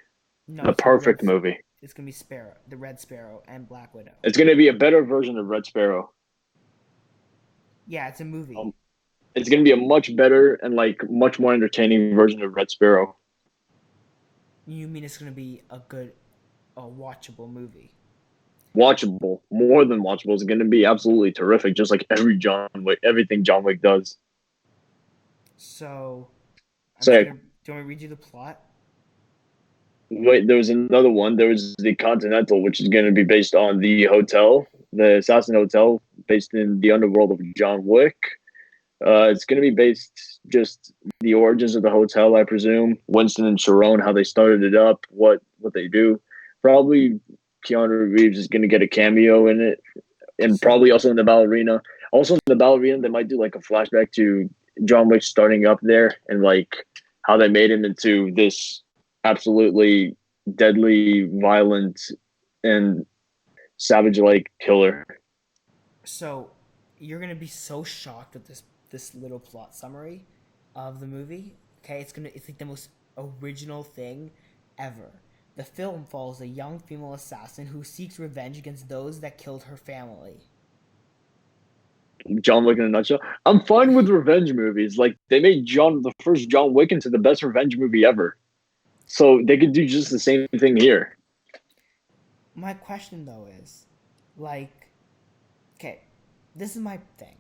No, The it's going to be perfect movie. It's going to be Sparrow, the Red Sparrow, and Black Widow. It's going to be a better version of Red Sparrow. Yeah, it's a movie. Um, it's going to be a much better and like much more entertaining version of Red Sparrow. You mean it's going to be a watchable movie? Watchable, more than watchable. It's going to be absolutely terrific, just like everything John Wick does. So, I'm just So going to. Do you want me to read you the plot? wait, there was another one. There was the Continental, which is going to be based on the hotel, the Assassin Hotel, based in the underworld of John Wick. It's going to be based just the origins of the hotel, I presume. Winston and Sharon, how they started it up, what they do. Probably Keanu Reeves is going to get a cameo in it, and So, probably also in the ballerina. Also in the ballerina, they might do like a flashback to John Wick starting up there and like how they made him into this absolutely deadly, violent, and savage-like killer. so you're going to be so shocked at this little plot summary of the movie. Okay, it's like the most original thing ever. The film follows a young female assassin who seeks revenge against those that killed her family. John Wick in a nutshell. I'm fine with revenge movies. Like they made the first John Wick into the best revenge movie ever. So they could do just the same thing here. My question though is, like, okay, this is my thing.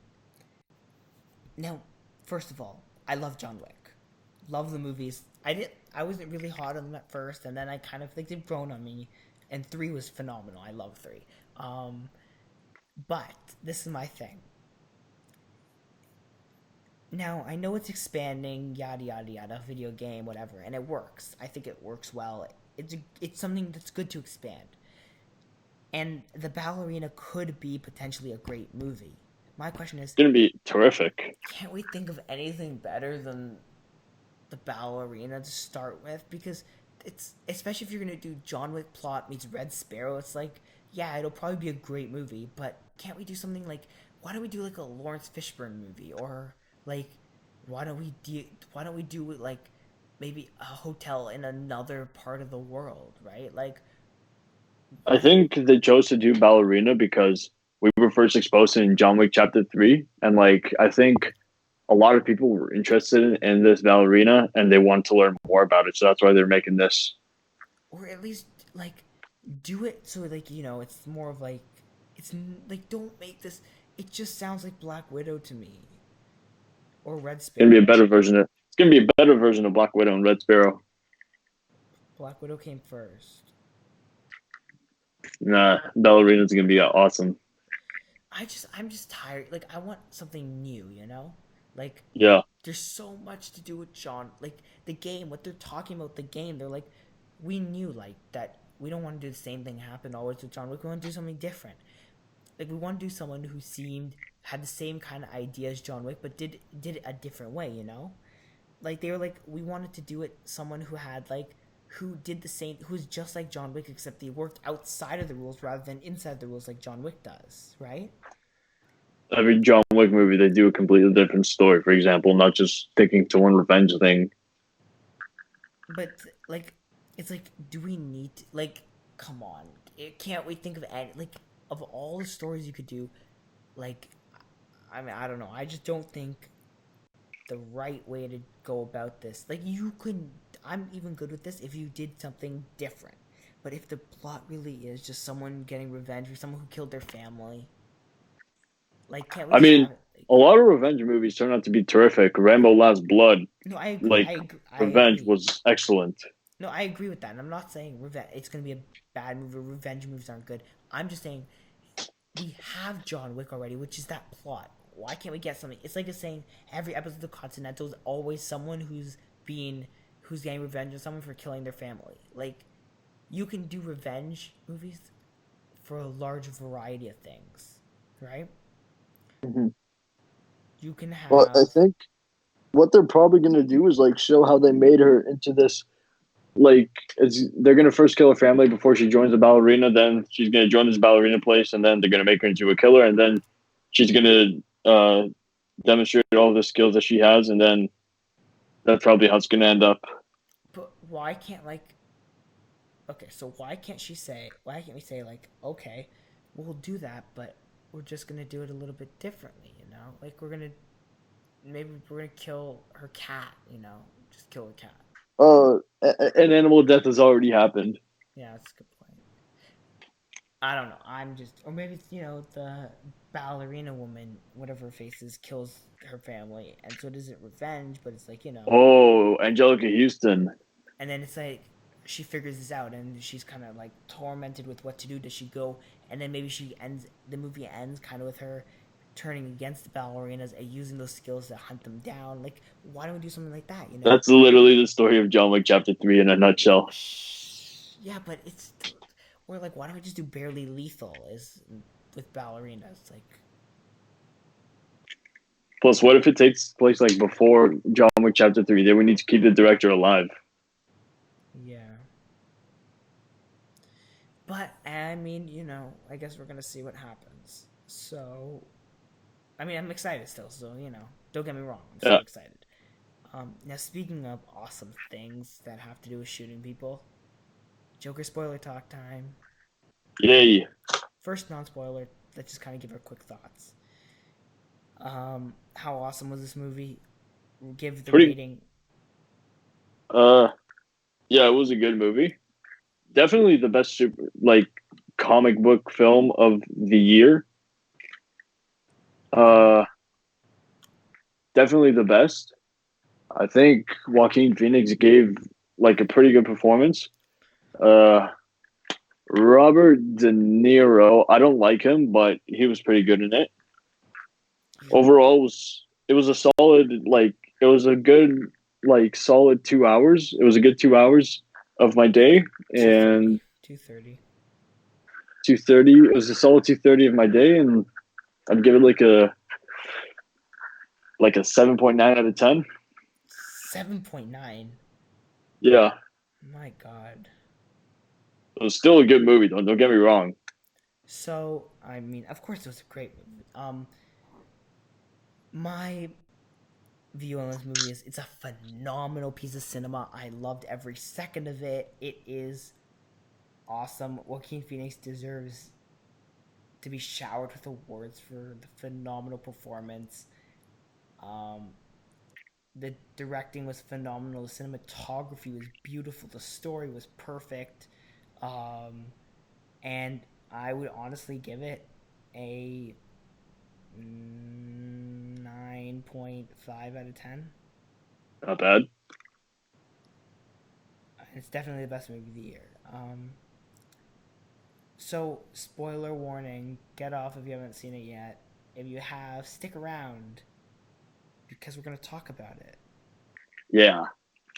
Now, first of all, I love John Wick. Love the movies. I wasn't really hot on them at first, and then I kind of like they've grown on me. And 3 was phenomenal. I love 3. Um, but this is my thing. Now I know it's expanding, yada yada yada, video game, whatever, and it works. I think it works well. It's something that's good to expand. And the ballerina could be potentially a great movie. My question is, It's gonna be terrific. can't we think of anything better than the ballerina to start with? Because it's especially if you're gonna do John Wick plot meets Red Sparrow, it's like, yeah, it'll probably be a great movie, but can't we do something like, why don't we do like a Lawrence Fishburne movie, or like why don't we do like maybe a hotel in another part of the world, right? Like, I why? think they chose to do ballerina because we were first exposed in John Wick Chapter 3, and like I think a lot of people were interested in this ballerina and they want to learn more about it, so that's why they're making this. Or at least like do it so like it's more of like like don't make this. It just sounds like Black Widow to me or Red It's gonna be a Sparrow. better version of it's gonna be a better version of Black Widow and Red Sparrow. Black Widow came first. Nah, ballerina's gonna be awesome. I'm just tired. Like I want something new, you know? Like Yeah. there's so much to do with John. Like the game, what they're talking about the game, they're like we knew like that we don't want to do the same thing happen always with John Wick. We want to do something different. Like we want to do someone who seemed had the same kind of idea as John Wick, but did it a different way, you know? Like they were like we wanted to do it someone who had like who did the same who's just like John Wick except they worked outside of the rules rather than inside the rules like John Wick does, right? Every John Wick movie, they do a completely different story. For example, not just sticking to one revenge thing. But like it's like do we need to, like come on. Can't we think of any like of all the stories you could do like I mean I don't know. I just don't think the right way to go about this. Like you could I'm even good with this if you did something different. But if the plot really is just someone getting revenge for someone who killed their family, like can't we I just mean, have it like a lot of revenge movies turn out to be terrific. Rambo: Last Blood, no, I agree. like I revenge, agree. was excellent. No, I agree with that. And I'm not saying revenge it's going to be a bad movie. Revenge movies aren't good. I'm just saying we have John Wick already, which is that plot. Why can't we get something? It's like it's saying every episode of Continental is always someone who's getting revenge on someone for killing their family. Like you can do revenge movies for a large variety of things, right? Mm-hmm. You can Well, I have think what they're probably gonna do is like show how they made her into this. Like, they're gonna first kill her family before she joins the ballerina. Then she's gonna join this ballerina place, and then they're gonna make her into a killer. And then she's gonna demonstrate all the skills that she has, and then that's probably how it's gonna end up. but why can't like okay, so why can't we say like okay, we'll do that, but we're just gonna do it a little bit differently, you know? Like maybe we're gonna kill her cat, you know? Just kill her cat. An animal death has already happened. Yeah, that's a good point. I don't know. I'm just, or maybe it's the ballerina woman, whatever her face is, kills her family, and so it isn't revenge, but it's like Oh, Angelica Houston. and then it's like she figures this out, and she's kind of like tormented with what to do. Does she go, and then maybe the movie ends kind of with her turning against the ballerinas and using those skills to hunt them down. Like, why don't we do something like that? You know? That's literally the story of John Wick Chapter 3 in a nutshell. Yeah, but it's or like, why don't we just do barely lethal? Is with ballerinas like Plus, what if it takes place like before John Wick Chapter 3? Then we need to keep the director alive. yeah. But I mean, I guess we're gonna see what happens. So, I mean, I'm excited still. So don't get me wrong, I'm still Yeah. excited. Now speaking of awesome things that have to do with shooting people, Joker spoiler talk time. Yay. First non-spoiler. Let's just kind of give our quick thoughts. How awesome was this movie? Give the Pretty. rating. Uh, yeah, it was a good movie. Definitely the best super like comic book film of the year. Okay. Uh, definitely the best. I think Joaquin Phoenix gave like a pretty good performance. Uh, Robert De Niro, I don't like him, but he was pretty good in it. He's a Overall, it was a solid it was a good solid 2 hours. It was a good 2 hours of my day, 2:30. and 2:30. 2:30. It was a solid 2:30 of my day, and I'd give it like a 7.9 out of 10. 7.9. Yeah, My God. it was still a good movie though. Don't get me wrong. So I mean, of course, it was a great movie. My view on this movie is it's a phenomenal piece of cinema. I loved every second of it. It is awesome. Joaquin Phoenix deserves to be showered with awards for the phenomenal performance. Um, the directing was phenomenal. The cinematography was beautiful. The story was perfect. Um, and I would honestly give it a 9.5 out of 10. Not bad. It's definitely the best movie of the year. So, spoiler warning, get off if you haven't seen it yet. If you have, stick around because we're going to talk about it. Yeah.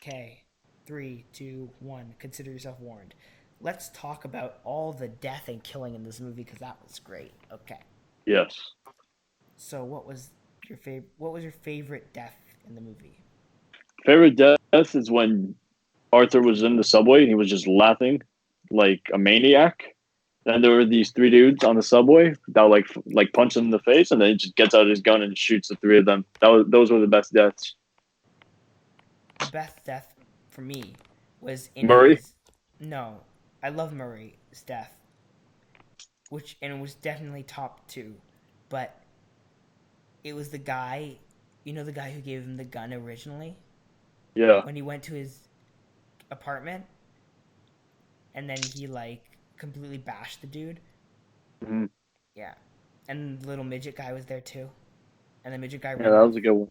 Okay, 3, 2, 1. Consider yourself warned. Let's talk about all the death and killing in this movie because that was great. Okay. Yes. So, what was your favorite death in the movie? Favorite death is when Arthur was in the subway and he was just laughing like a maniac. Then there were these three dudes on the subway that like punch him in the face, and then he just gets out his gun and shoots the three of them. Those were the best deaths. The best death for me was in Murray, his. No, I love Murray's death, which and it was definitely top two, but it was the guy, the guy who gave him the gun originally yeah, when he went to his apartment, and then he like completely bashed the dude. mm-hmm. Yeah, and the little midget guy was there too, and the midget guy Yeah, ran that off. was a good one.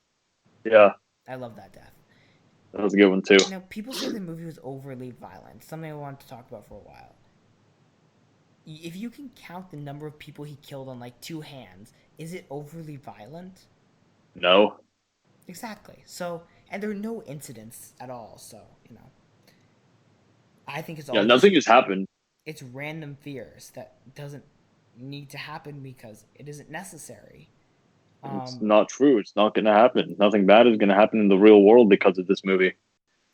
Yeah, I love that death. that was a good one too. Now, people say the movie was overly violent, something I wanted to talk about for a while. If you can count the number of people he killed on like two hands, is it overly violent? No, Exactly. So, and there are no incidents at all. So, I think it's yeah, all just nothing has happened. it's random fears that doesn't need to happen because it isn't necessary. It's Um, not true. It's not going to happen. Nothing bad is going to happen in the real world because of this movie.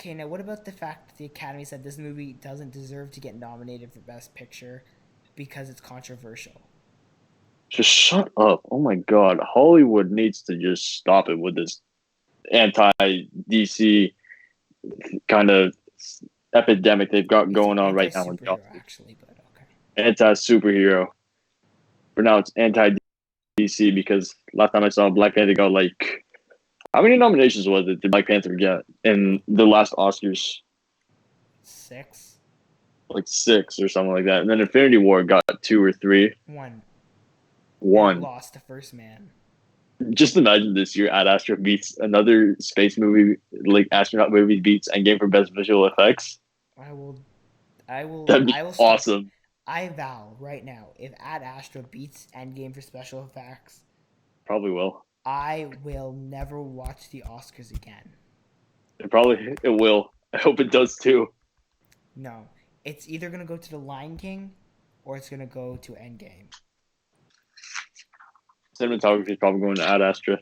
okay, now what about the fact that the Academy said this movie doesn't deserve to get nominated for Best Picture because it's controversial? Just shut up. Oh my god, Hollywood needs to just stop it with this anti DC kind of epidemic they've got It's going on anti right now in superhero justice. actually, but okay. Anti superhero. For now, it's anti DC because last time I saw Black Panther got like how many nominations was it? Did Black Panther get in the last Oscars? 6, Like six or something like that. And then Infinity War got two or three. 1, and it One. lost to First Man. Just imagine this year Ad Astra beats another space movie, like astronaut movie beats Endgame for best visual effects. I will, I will, That'd be I will start. awesome. I vow right now, if Ad Astra beats Endgame for special effects, Probably will. I will never watch the Oscars again. It will. I hope it does too. No, it's either gonna go to The Lion King, or it's gonna go to Endgame. Cinematography is probably going to Ad Astra.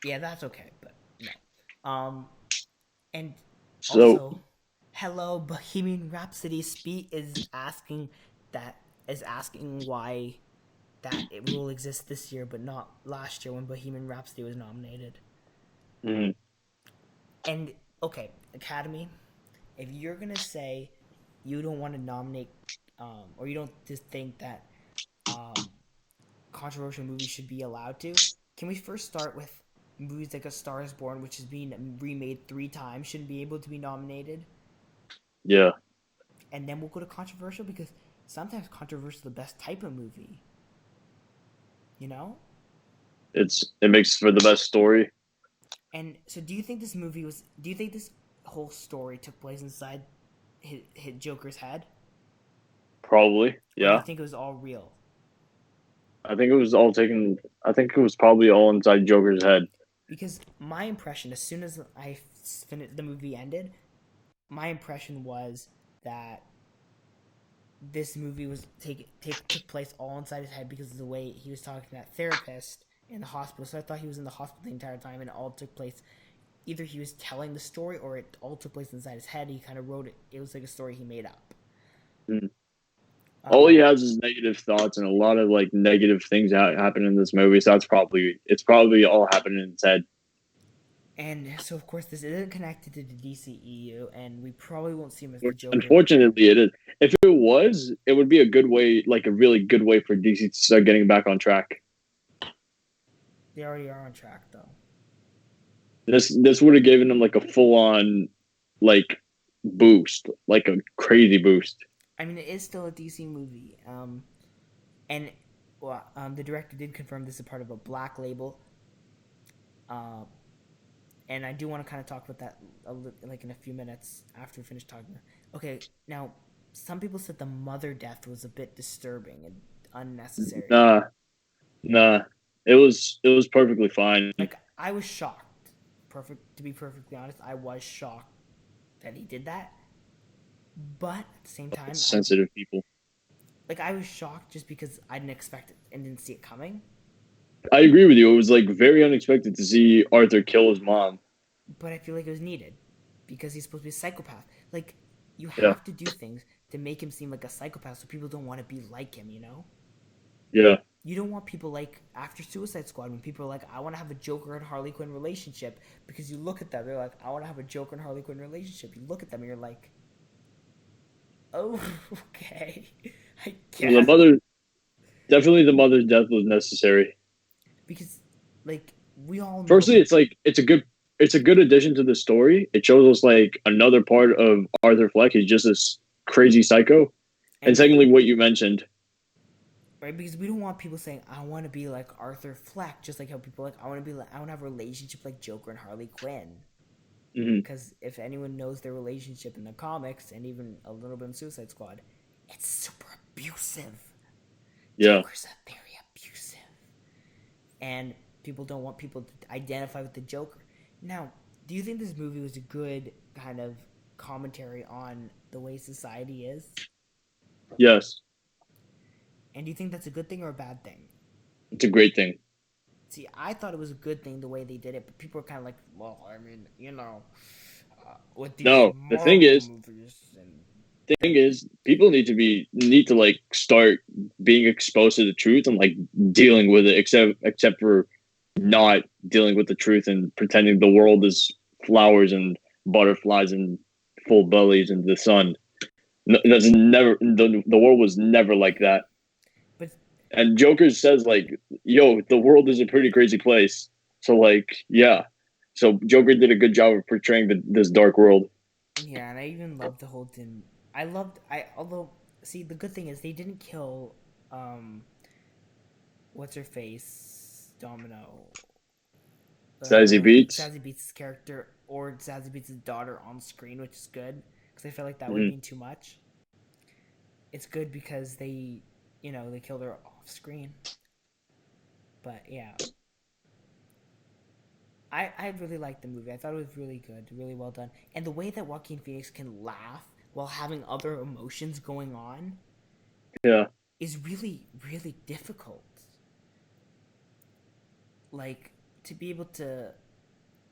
Yeah, that's okay, but no. And So also, hello, Bohemian Rhapsody that is asking why that it will exist this year but not last year when Bohemian Rhapsody was nominated. mm, And okay, Academy, if you're gonna say you don't want to nominate, or you don't just think that um, controversial movies should be allowed to, can we first start with movies like A Star Is Born, which is being remade 3 times, shouldn't be able to be nominated, yeah, and then we'll go to controversial because sometimes controversial is the best type of movie. You know? it makes for the best story. And so, do you think this movie was? Do you think this whole story took place inside hit Joker's head, Probably, or do you yeah. think it was all real? I think it was all taken. I think it was probably all inside Joker's head. Because my impression, as soon as the movie ended, my impression was that this movie took place all inside his head because of the way he was talking to that therapist in the hospital. So I thought he was in the hospital the entire time, and it all took place. Either he was telling the story, or it all took place inside his head. He kind of wrote it. It was like a story he made up. Mm. All he Um, has is negative thoughts and a lot of like negative things happen in this movie. So it's probably all happening in his head. And so, of course, this isn't connected to the DCEU, and we probably won't see him as the Joker. Unfortunately, it is. If it was, it would be a good way, like a really good way for DC to start getting back on track. They already are on track, though. This would have given them like a full on like boost, like a crazy boost. I mean, it is still a DC movie. And well, the director did confirm this is part of a black label. Uh, and I do want to kind of talk about that like in a few minutes after we finish talking. Okay, now some people said the mother death was a bit disturbing and unnecessary. Nah, nah. It was perfectly fine. Like I was shocked. Perfect to be perfectly honest, I was shocked that he did that. But at the same time, Sensitive people. I was shocked just because I didn't expect it and didn't see it coming. I agree with you. It was like very unexpected to see Arthur kill his mom. But I feel like it was needed because he's supposed to be a psychopath. Like you Yeah, have to do things to make him seem like a psychopath so people don't want to be like him, you know? yeah, You don't want people like after Suicide Squad when people are like, I want to have a Joker and Harley Quinn relationship because you look at them, they're like, I want to have a Joker and Harley Quinn relationship. You look at them and you're like, oh, okay, I the guess. mother definitely the mother's death was necessary. Because, like, we all know Firstly, that, it's like it's a good addition to the story. It shows us like another part of Arthur Fleck. He's just this crazy psycho. And and secondly, what you mentioned, right, because we don't want people saying, I want to be like Arthur Fleck, just like how people like, I want to be like, I want to have a relationship like Joker and Harley Quinn. mhm, Because if anyone knows their relationship in the comics and even a little bit in Suicide Squad, it's super abusive. yeah, Joker's a very abusive. And people don't want people to identify with the Joker. Now, do you think this movie was a good kind of commentary on the way society is? yes, And do you think that's a good thing or a bad thing? it's a great thing. See, I thought it was a good thing the way they did it, but people were kind of like, well, I mean, with these No, the thing Marvel is, movies and thing is, people need to like start being exposed to the truth and like dealing with it. Except for not dealing with the truth and pretending the world is flowers and butterflies and full bellies and the sun. That's never the world was never like that. but And Joker says like, "Yo, the world is a pretty crazy place." So like, yeah. So Joker did a good job of portraying this dark world. yeah, and I even loved the whole thing. I although see the good thing is they didn't kill um what's her face Domino Says beats. Zazie Beats' character or Zazie Beats' daughter on screen, which is good because I felt like that would have Mm-hmm. been too much. It's good because they killed her off screen. But yeah, I really liked the movie. I thought it was really good, really well done, and the way that Joaquin Phoenix can laugh while having other emotions going on Yeah. is really really difficult. Like to be able to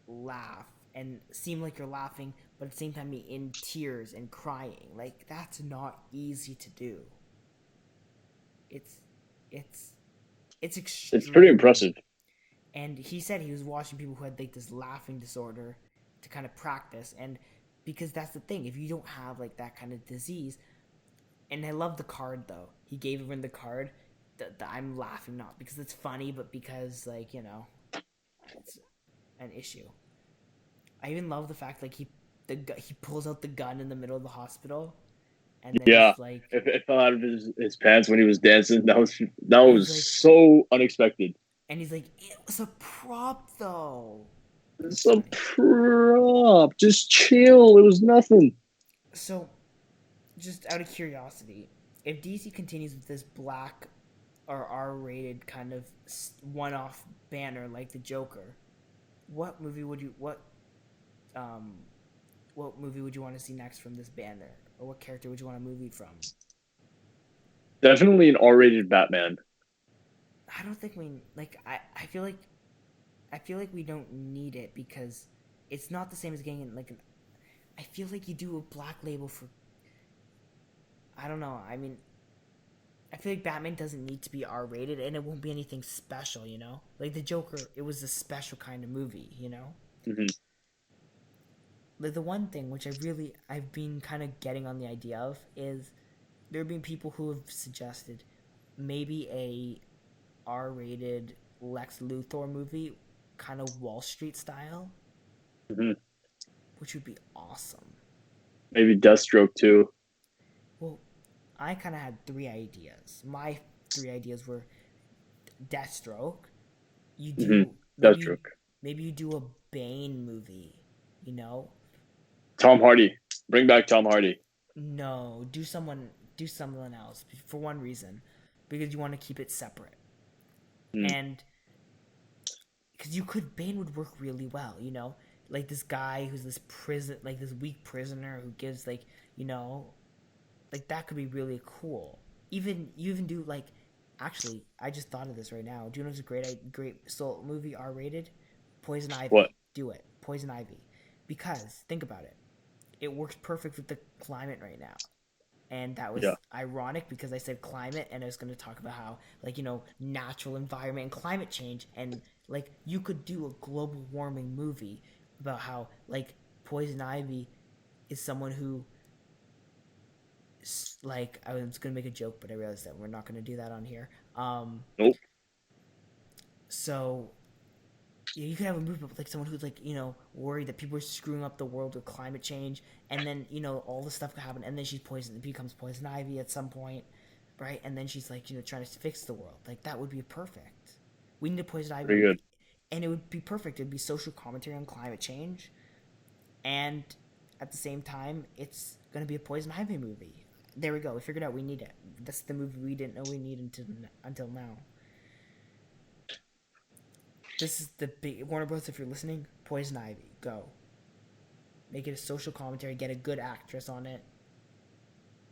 laugh and seem like you're laughing, but at the same time be in tears and crying. Like that's not easy to do. It's it's it's It's pretty extremely. impressive. And he said he was watching people who had like this laughing disorder to kind of practice, and because that's the thing, if you don't have like that kind of disease. And I love the card though. He gave everyone the card. The I'm laughing not because it's funny, but because it's an issue. I even love the fact like he pulls out the gun in the middle of the hospital, and then Yeah. he's like, It fell out of his pants when he was dancing. That and he's was like, so unexpected. it was a prop though. It's It's a funny. prop. Just chill. It was nothing. So, just out of curiosity, if DC continues with this black or R-rated kind of one-off banner like the Joker, what movie would you um what movie would you want to see next from this banner, or what character would you want a movie from? Definitely an R-rated Batman. I don't think we like. I feel like we don't need it because it's not the same as getting like an. I feel like you do a black label for. I don't know. I mean, I feel like Batman doesn't need to be R rated, and it won't be anything special. Like the Joker, it was a special kind of movie. Hmm. The one thing which I've been kind of getting on the idea of is there have been people who have suggested maybe a R-rated Lex Luthor movie, kind of Wall Street style, Hmm. which would be awesome. Maybe Deathstroke too. Well, I kind of had three ideas. My three ideas were Deathstroke. You Hmm. do Deathstroke. maybe you do a Bane movie. You know, Tom Hardy. Bring back Tom Hardy. no, do someone else for one reason, because you want to keep it separate, Mm. and because you could Bane would work really well. You know, like this guy who's this prison, like this weak prisoner who gives like you know like that could be really cool. Even you even do like actually I just thought of this right now. Do you know what's a great soul movie R-rated? Poison What? Ivy. Do it. Poison Ivy. Because think about it. It works perfect with the climate right now. And that Yeah. was ironic because I said climate and I was going to talk about how like natural environment and climate change and like you could do a global warming movie about how like Poison Ivy is someone who like I was gonna make a joke, but I realized that we're not gonna do that on here. Nope. So yeah, you could have a movie with like someone who's like worried that people are screwing up the world with climate change, and then all the stuff could happen, and then she's poisoned, becomes poison ivy at some point, right? And then she's like trying to fix the world. Like that would be perfect. We need a poison ivy Pretty good. movie, and it would be perfect. It'd be social commentary on climate change, and at the same time, it's gonna be a poison ivy movie. There we go. We figured out we need it. That's the movie we didn't know we needed until now. This is the big Warner Bros. If you're listening, Poison Ivy, go. Make it a social commentary. Get a good actress on it.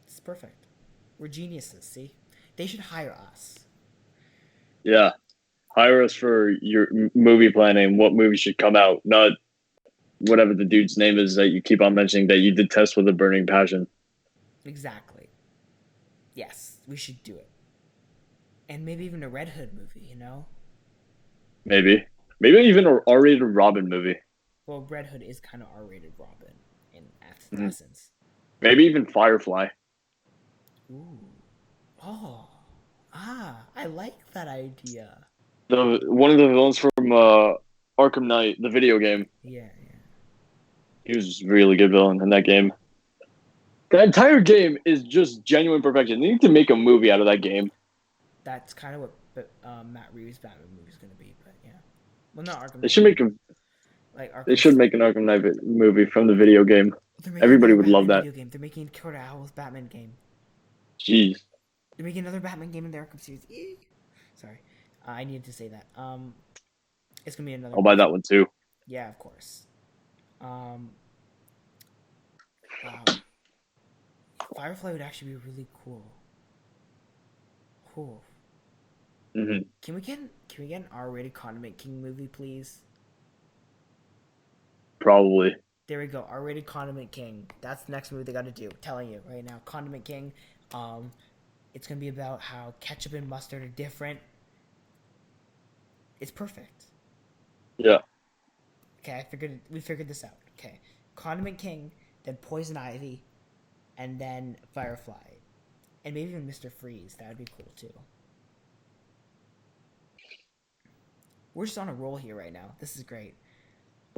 It's perfect. We're geniuses. See, they should hire us. Yeah. Hire us for your movie planning. What movie should come out? Not whatever the dude's name is that you keep on mentioning that you detest with a burning passion. Exactly. Yes, we should do it. And maybe even a Red Hood movie. Maybe. Maybe even a R-rated Robin movie. Well, Red Hood is kind of R-rated Robin in Mhm. essence. Maybe even Firefly. Ooh. Oh. I like that idea. The one of the villains from Arkham Knight, the video game. Yeah, yeah. He was a really good villain in that game. The entire game is just genuine perfection. They need to make a movie out of that game. That's kind of what Matt Reeves' Batman movie is going to be, but yeah. Well, not Arkham They Knight, should but make a like they Arkham. should make an Arkham Knight movie from the video game. They're making Everybody another would love Batman that. video game. They're making Kurt Owl's Batman game. Jeez. They're making another Batman game in the Arkham series. Sorry, I needed to say that. It's gonna be another I'll buy movie. that one too. Yeah, of course. Um, wow, Firefly would actually be really cool. Cool. Hmm. Can we get an R-rated Condiment King movie, please? Probably. There we go. R-rated Condiment King. That's the next movie they got to do. I'm telling you right now, Condiment King. Um, it's gonna be about how ketchup and mustard are different. It's perfect. Yeah. Okay, we figured this out. Okay, Condiment King, then Poison Ivy, and then Firefly, and maybe even Mr. Freeze. That would be cool too. We're just on a roll here right now. This is great.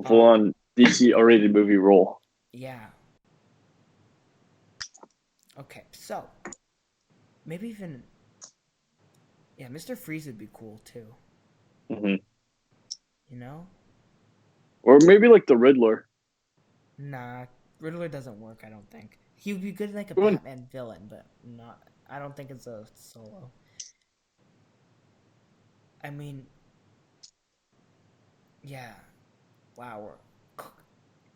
Full Um, on DC R-rated movie role. yeah. Okay, so maybe even yeah, Mr. Freeze would be cool too. Hmm. You know? Or maybe like the Riddler. Nah, Riddler doesn't work. I don't think he would be good like a Everyone, Batman villain, but not. I don't think it's a solo. I mean, yeah. Wow. Do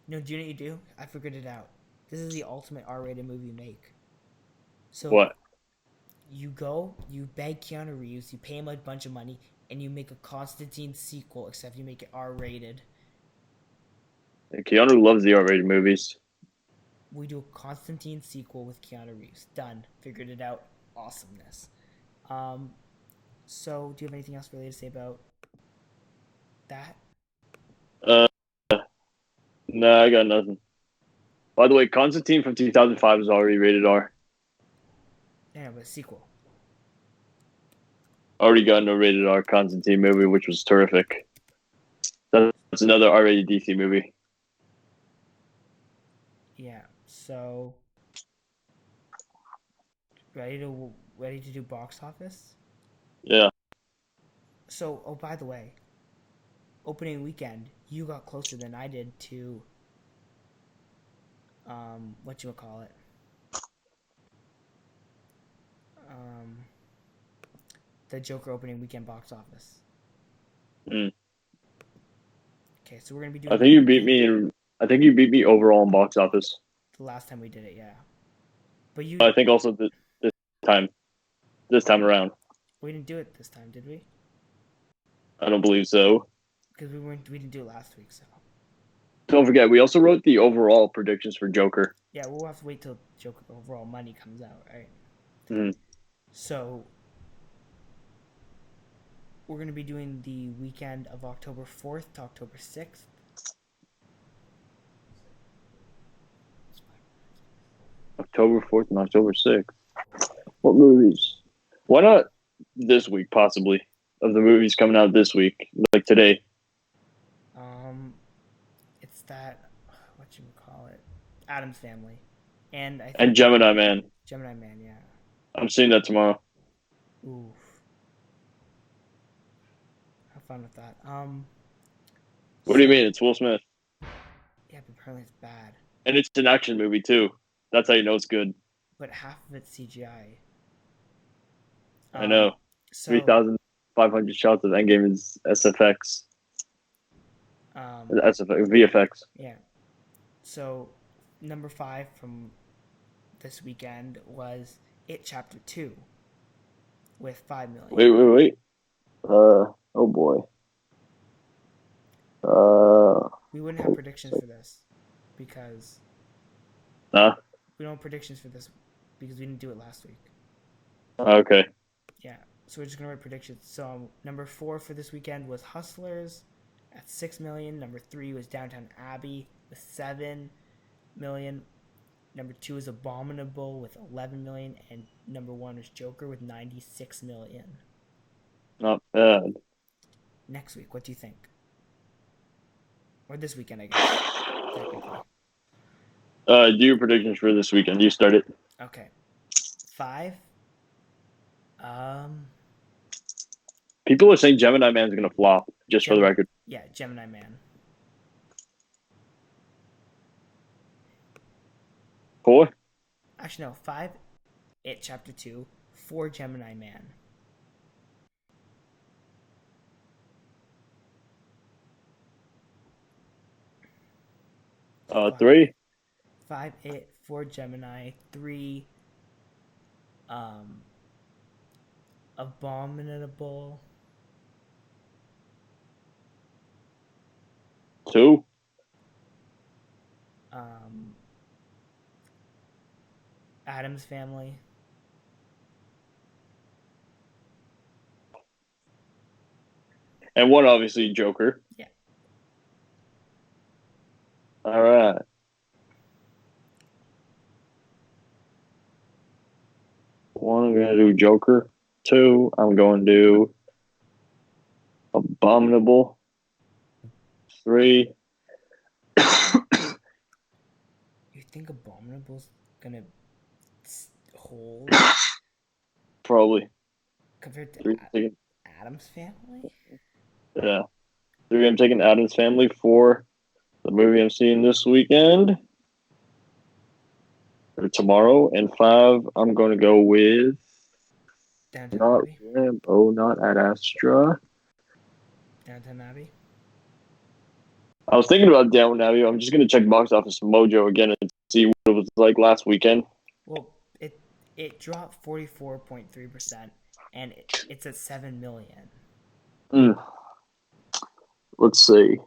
you know what you do? I figured it out. This is the ultimate R-rated movie make. So what? you beg Keanu Reeves, you pay him a bunch of money, and you make a Constantine sequel, except you make it R-rated. Keanu loves the R-rated movies. We do a Constantine sequel with Keanu Reeves. Done. Figured it out. Awesomeness. Um, so do you have anything else really to say about that? Uh, Nah, I got nothing. By the way, Constantine from 2005 is already rated R. Yeah, but a sequel. Already got no rated R Constantine movie, which was terrific. That's another R-rated DC movie. Yeah. So ready to do box office? Yeah. So, oh, by the way, opening weekend, you got closer than I did to what you would call it. Um, the Joker opening weekend box office. Mm. Okay, so we're gonna be I doing the think you beat weekend. me in. I think you beat me overall in box office. The last time we did it, yeah. But I think also this time, around, we didn't do it this time, did we? I don't believe so. Because we didn't do it last week, so Don't forget, we also wrote the overall predictions for Joker. yeah, we'll have to wait till Joker overall money comes out, right? Mm. So we're gonna be doing the weekend of October 4th to October 6th. October 4th and October 6th. What movies? Why not this week, possibly, of the movies coming out this week, like today? It's that what you would call it, Adam's Family, and I And think Gemini Man. Gemini Man, yeah. I'm seeing that tomorrow. Ooh, have fun with that. What do you So mean? It's Will Smith. yeah, but apparently it's bad. And it's an action movie, too. That's how you know it's good. But half of it's CGI. I know. So 3,500 shots of Endgame is SFX. um, SFX, VFX. yeah. So number 5 from this weekend was It Chapter 2 with 5 million. Wait. Oh boy. We wouldn't have predictions for this because Nah. we don't have predictions for this because we didn't do it last week. Okay. Yeah, so we're just gonna write predictions. So number 4 for this weekend was Hustlers at 6 million. Number 3 was Downtown Abbey with 7 million. Number 2 is Abominable with 11 million, and number 1 was Joker with 96 million. Not bad. Next week, what do you think? Or this weekend, I guess, technically. Do your predictions for this weekend. You start it. Okay. 5. People are saying Gemini Man's gonna flop, just for the record. Yeah, Gemini Man. 4? Actually, no, 5, It Chapter 2, 4, Gemini Man. Five. 3? 5, It, 4, Gemini, 3, Abominable, 2? Adam's Family, And 1, obviously, Joker. yeah. All right. 1, I'm gonna do Joker. 2, I'm going to do Abominable. 3. You think Abominable's gonna hold Probably. compared to 3, Adam's Family? yeah. 3, I'm taking Adam's Family. 4, the movie I'm seeing this weekend or tomorrow. And 5, I'm going to go with Downtown not Abbey? Rambo, not Ad Astra. Downtown Abbey? I was thinking about Downton Abbey. I'm just going to check Box Office Mojo again and see what it was like last weekend. Well, it dropped 44.3%, and it's at 7 million. Let's see.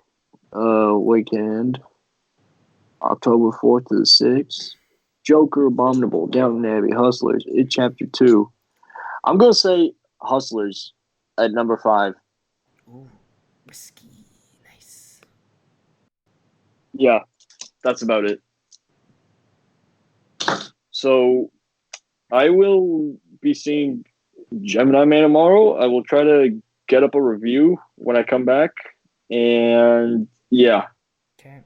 Weekend, October 4th to the 6th. Joker, Abominable, Downton Abbey, Hustlers, It Chapter 2. I'm going to say Hustlers at number 5. Ooh, risky. Nice. Yeah. that's about it. So I will be seeing Gemini Man tomorrow. I will try to get up a review when I come back. And yeah. Okay.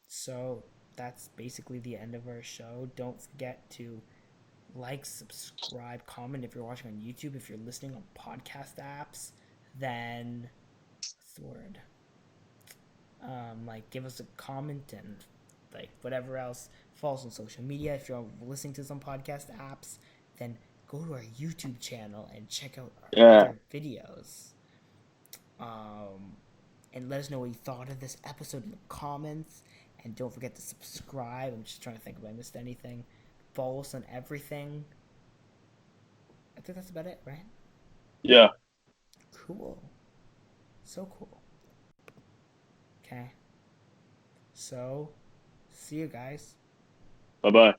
So that's basically the end of our show. Don't forget to like, subscribe, comment if you're watching on YouTube. If you're listening on podcast apps, then what's the word? Like give us a comment and like whatever else. Follow us on social media. If you're listening to some podcast apps, then go to our YouTube channel and check out our Yeah. other videos. And let us know what you thought of this episode in the comments. And don't forget to subscribe. I'm just trying to think if I missed anything. Follow us on everything. I think that's about it, right? Yeah. Cool. So cool. Okay. So, see you guys. Bye bye.